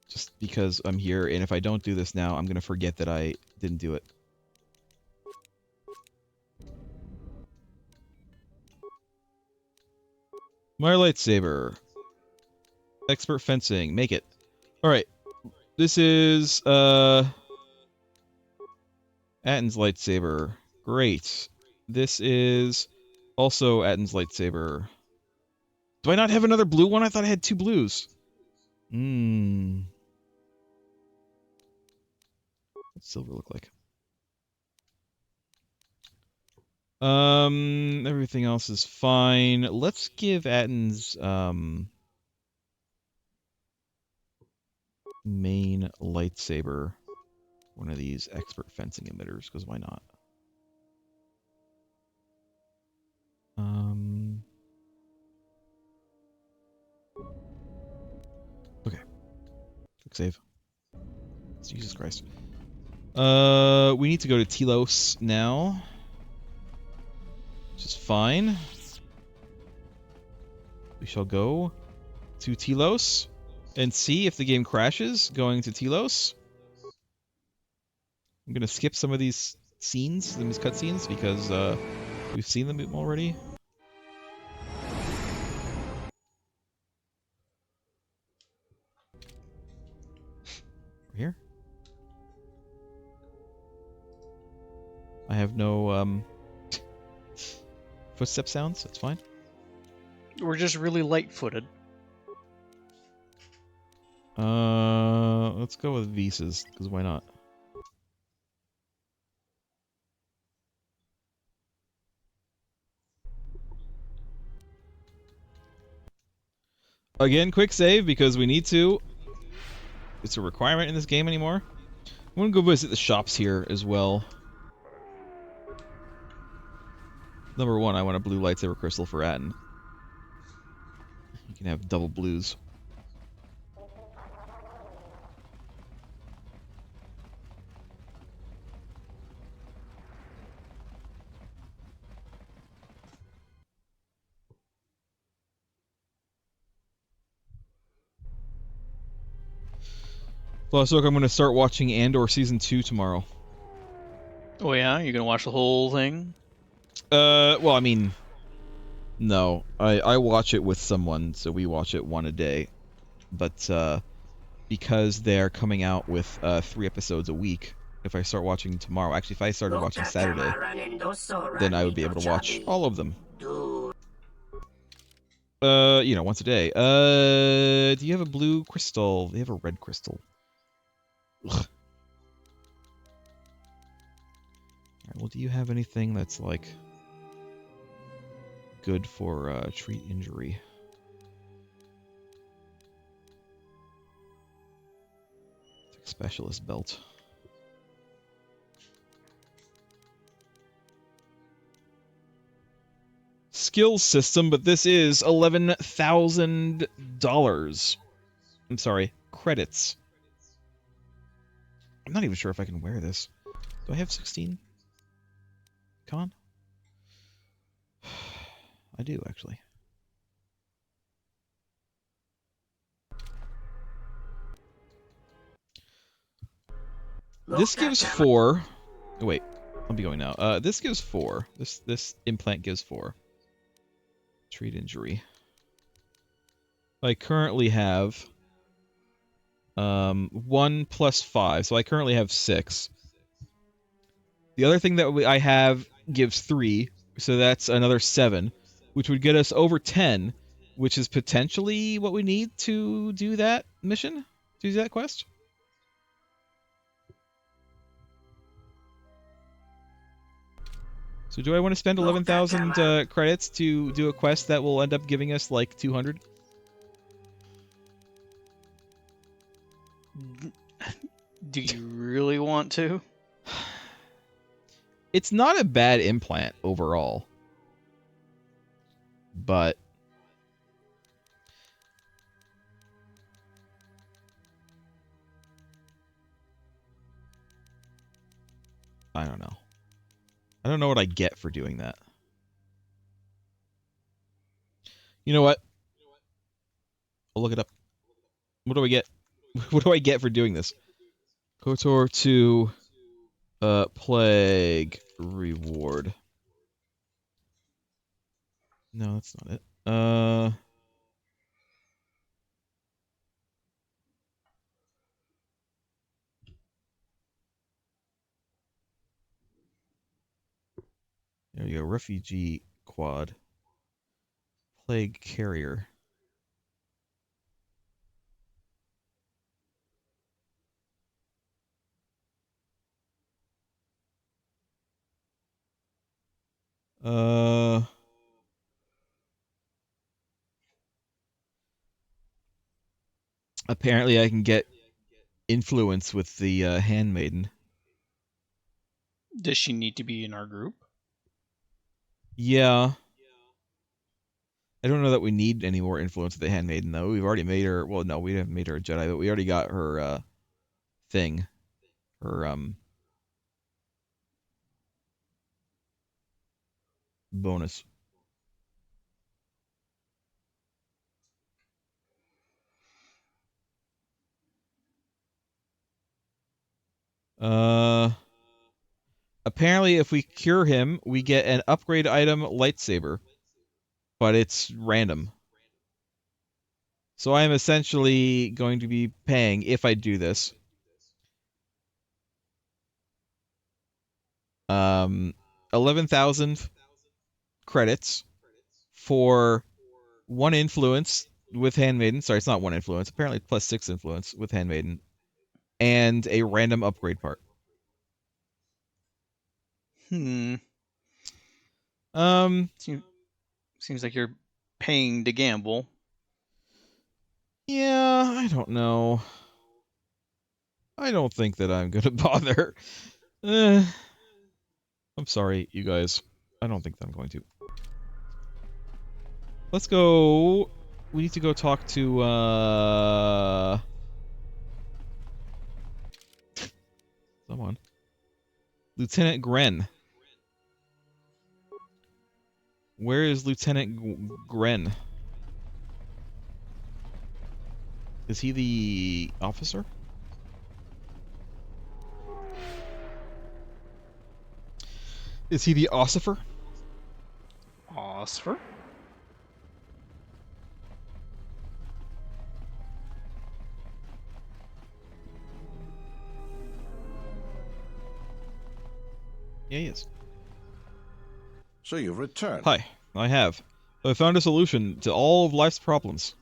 Just because I'm here, and if I don't do this now, I'm gonna forget that I didn't do it. My lightsaber. Expert fencing. Make it. Alright. This is, Atton's lightsaber. Great. This is also Atton's lightsaber. Do I not have another blue one? I thought I had 2 blues. What's silver look like? Everything else is fine. Let's give Atton's, main lightsaber one of these expert fencing emitters, because why not? Okay. Quick save. Jesus Christ. We need to go to Telos now. Which is fine. We shall go to Telos and see if the game crashes going to Telos. I'm gonna skip some of these scenes, these cutscenes, because we've seen them already. We're here. I have no footstep sounds. That's fine. We're just really light-footed. Let's go with Visas, because why not? Again, quick save, because we need to. It's a requirement in this game anymore. I'm gonna go visit the shops here as well. Number 1, I want a blue lightsaber crystal for Atton. You can have double blues. Plus, look, I'm going to start watching Andor Season 2 tomorrow. Oh yeah? You're gonna watch the whole thing? Well, I mean... No. I watch it with someone, so we watch it one a day. But, because they're coming out with 3 episodes a week, if I start watching tomorrow... Actually, if I started watching Saturday, then I would be able to watch all of them. You know, once a day. Do you have a blue crystal? They have a red crystal. Ugh. Alright, well, do you have anything that's, like, good for, treat injury? Specialist belt. skills system, but this is $11,000. I'm sorry, credits. I'm not even sure if I can wear this. Do I have 16? Con? I do, actually. This gives 4. Oh, wait, I'll be going now. This gives 4. This implant gives 4. Treat injury. I currently have 1 plus 5, so I currently have 6. The other thing that I have gives 3, so that's another 7, which would get us over 10, which is potentially what we need to do that mission, to do that quest. So do I want to spend 11,000 credits to do a quest that will end up giving us like 200? Do you really want to? It's not a bad implant overall, but I don't know. I don't know what I get for doing that. You know what? I'll look it up. What do I get? What do I get for doing this? KOTOR 2 Plague Reward. No, that's not it. There you go. Refugee Quad. Plague Carrier. Apparently I can get influence with the handmaiden. Does she need to be in our group? Yeah. I don't know that we need any more influence with the handmaiden, though. We've already made her... Well, no, we haven't made her a Jedi, but we already got her thing. Her bonus. Apparently, if we cure him, we get an upgrade item lightsaber, but it's random. So I am essentially going to be paying, if I do this, 11,000 credits for 1 influence with handmaiden. Sorry, it's not 1 influence. Apparently, plus 6 influence with handmaiden, and a random upgrade part. Seems like you're paying to gamble. Yeah, I don't know. I don't think that I'm gonna bother. I'm sorry, you guys. I don't think that I'm going to. Let's go. We need to go talk to someone. Lieutenant Gren. Where is Lieutenant Gren? Is he the officer? Is he the ossifer? Ossifer? Yeah, he is. So you've returned. Hi, I have. I found a solution to all of life's problems.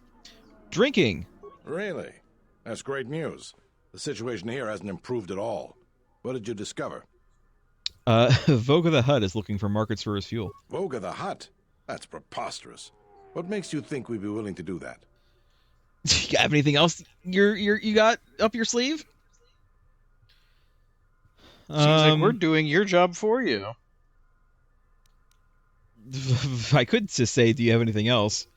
Drinking! Really? That's great news. The situation here hasn't improved at all. What did you discover? Voga the Hutt is looking for markets for his fuel. Voga the Hutt? That's preposterous. What makes you think we'd be willing to do that? You have anything else you got up your sleeve? Seems like we're doing your job for you. I could just say, do you have anything else?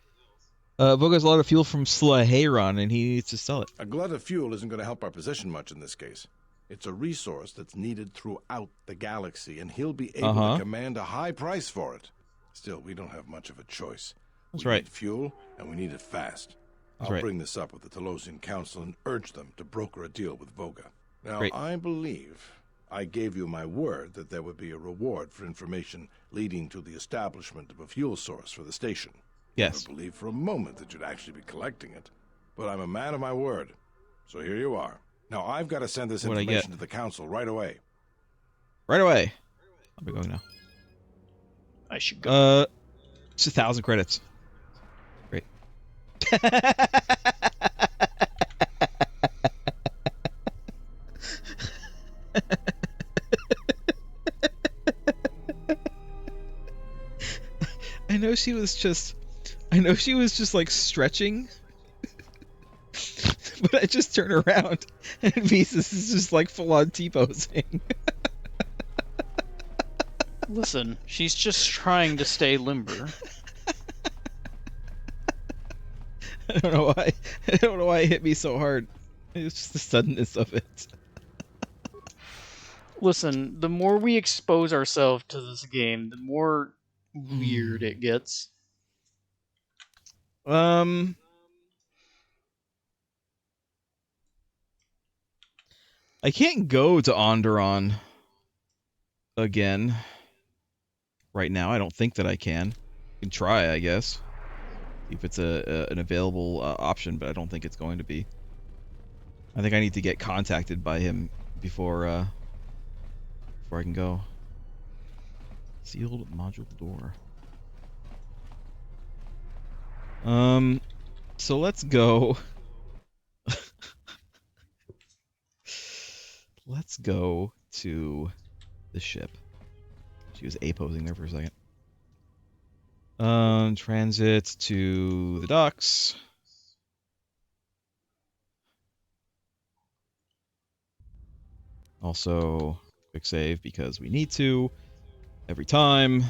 Voga has a lot of fuel from Slaheron, and he needs to sell it. A glut of fuel isn't going to help our position much in this case. It's a resource that's needed throughout the galaxy, and he'll be able to command a high price for it. Still, we don't have much of a choice. That's we right. need fuel, and we need it fast. That's I'll right. bring this up with the Telosian Council and urge them to broker a deal with Voga. Now, Great. I believe I gave you my word that there would be a reward for information leading to the establishment of a fuel source for the station. Yes. I never believed for a moment that you'd actually be collecting it. But I'm a man of my word. So here you are. Now, I've got to send this information to the Council right away. Right away. I'll be going now. I should go. It's 1,000 credits. Great. I know she was just like stretching. But I just turn around and Visas is just like full on T-posing. Listen, she's just trying to stay limber. I don't know why it hit me so hard. It's just the suddenness of it. Listen, the more we expose ourselves to this game, the more weird it gets. I can't go to Onderon again right now. I don't think that I can. I can try, I guess. If it's an available option, but I don't think it's going to be. I think I need to get contacted by him before I can go. Sealed module door. So let's go. Let's go to the ship. She was A-posing there for a second. Transit to the docks. Also, quick save because we need to every time.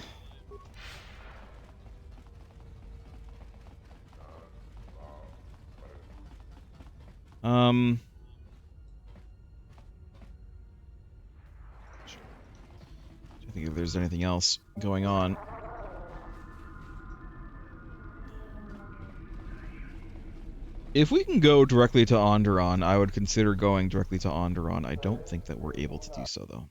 I think if there's anything else going on. If we can go directly to Onderon, I would consider going directly to Onderon. I don't think that we're able to do so, though.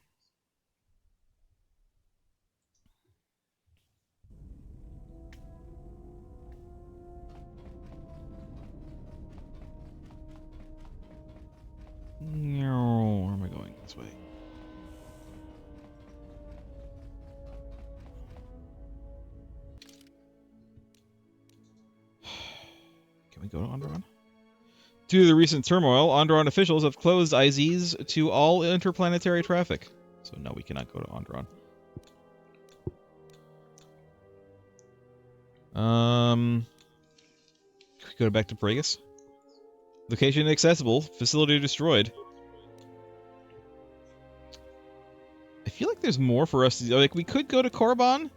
Where am I going? This way. Can we go to Onderon? Due to the recent turmoil, Onderon officials have closed IZs to all interplanetary traffic. So no, we cannot go to Onderon. Can we go back to Pragus? Location inaccessible. Facility destroyed. I feel like there's more for us to do. Like, we could go to Korriban,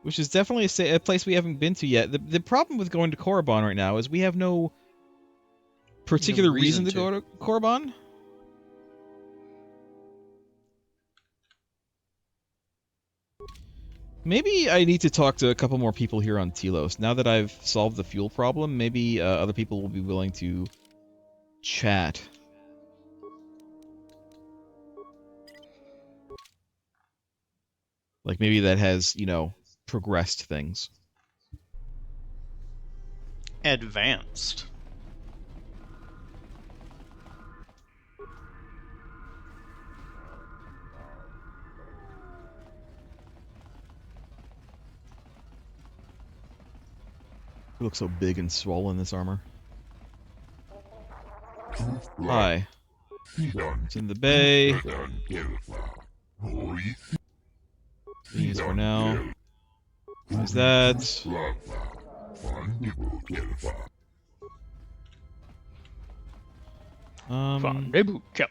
which is definitely a place we haven't been to yet. The problem with going to Korriban right now is we have no particular reason to go to Korriban. Maybe I need to talk to a couple more people here on Telos. Now that I've solved the fuel problem, maybe other people will be willing to chat. Like, maybe that has, you know, progressed things. Advanced. You look so big and swollen, this armor. Hi. It's in the bay. These for now. There's that. Rendezvous cap.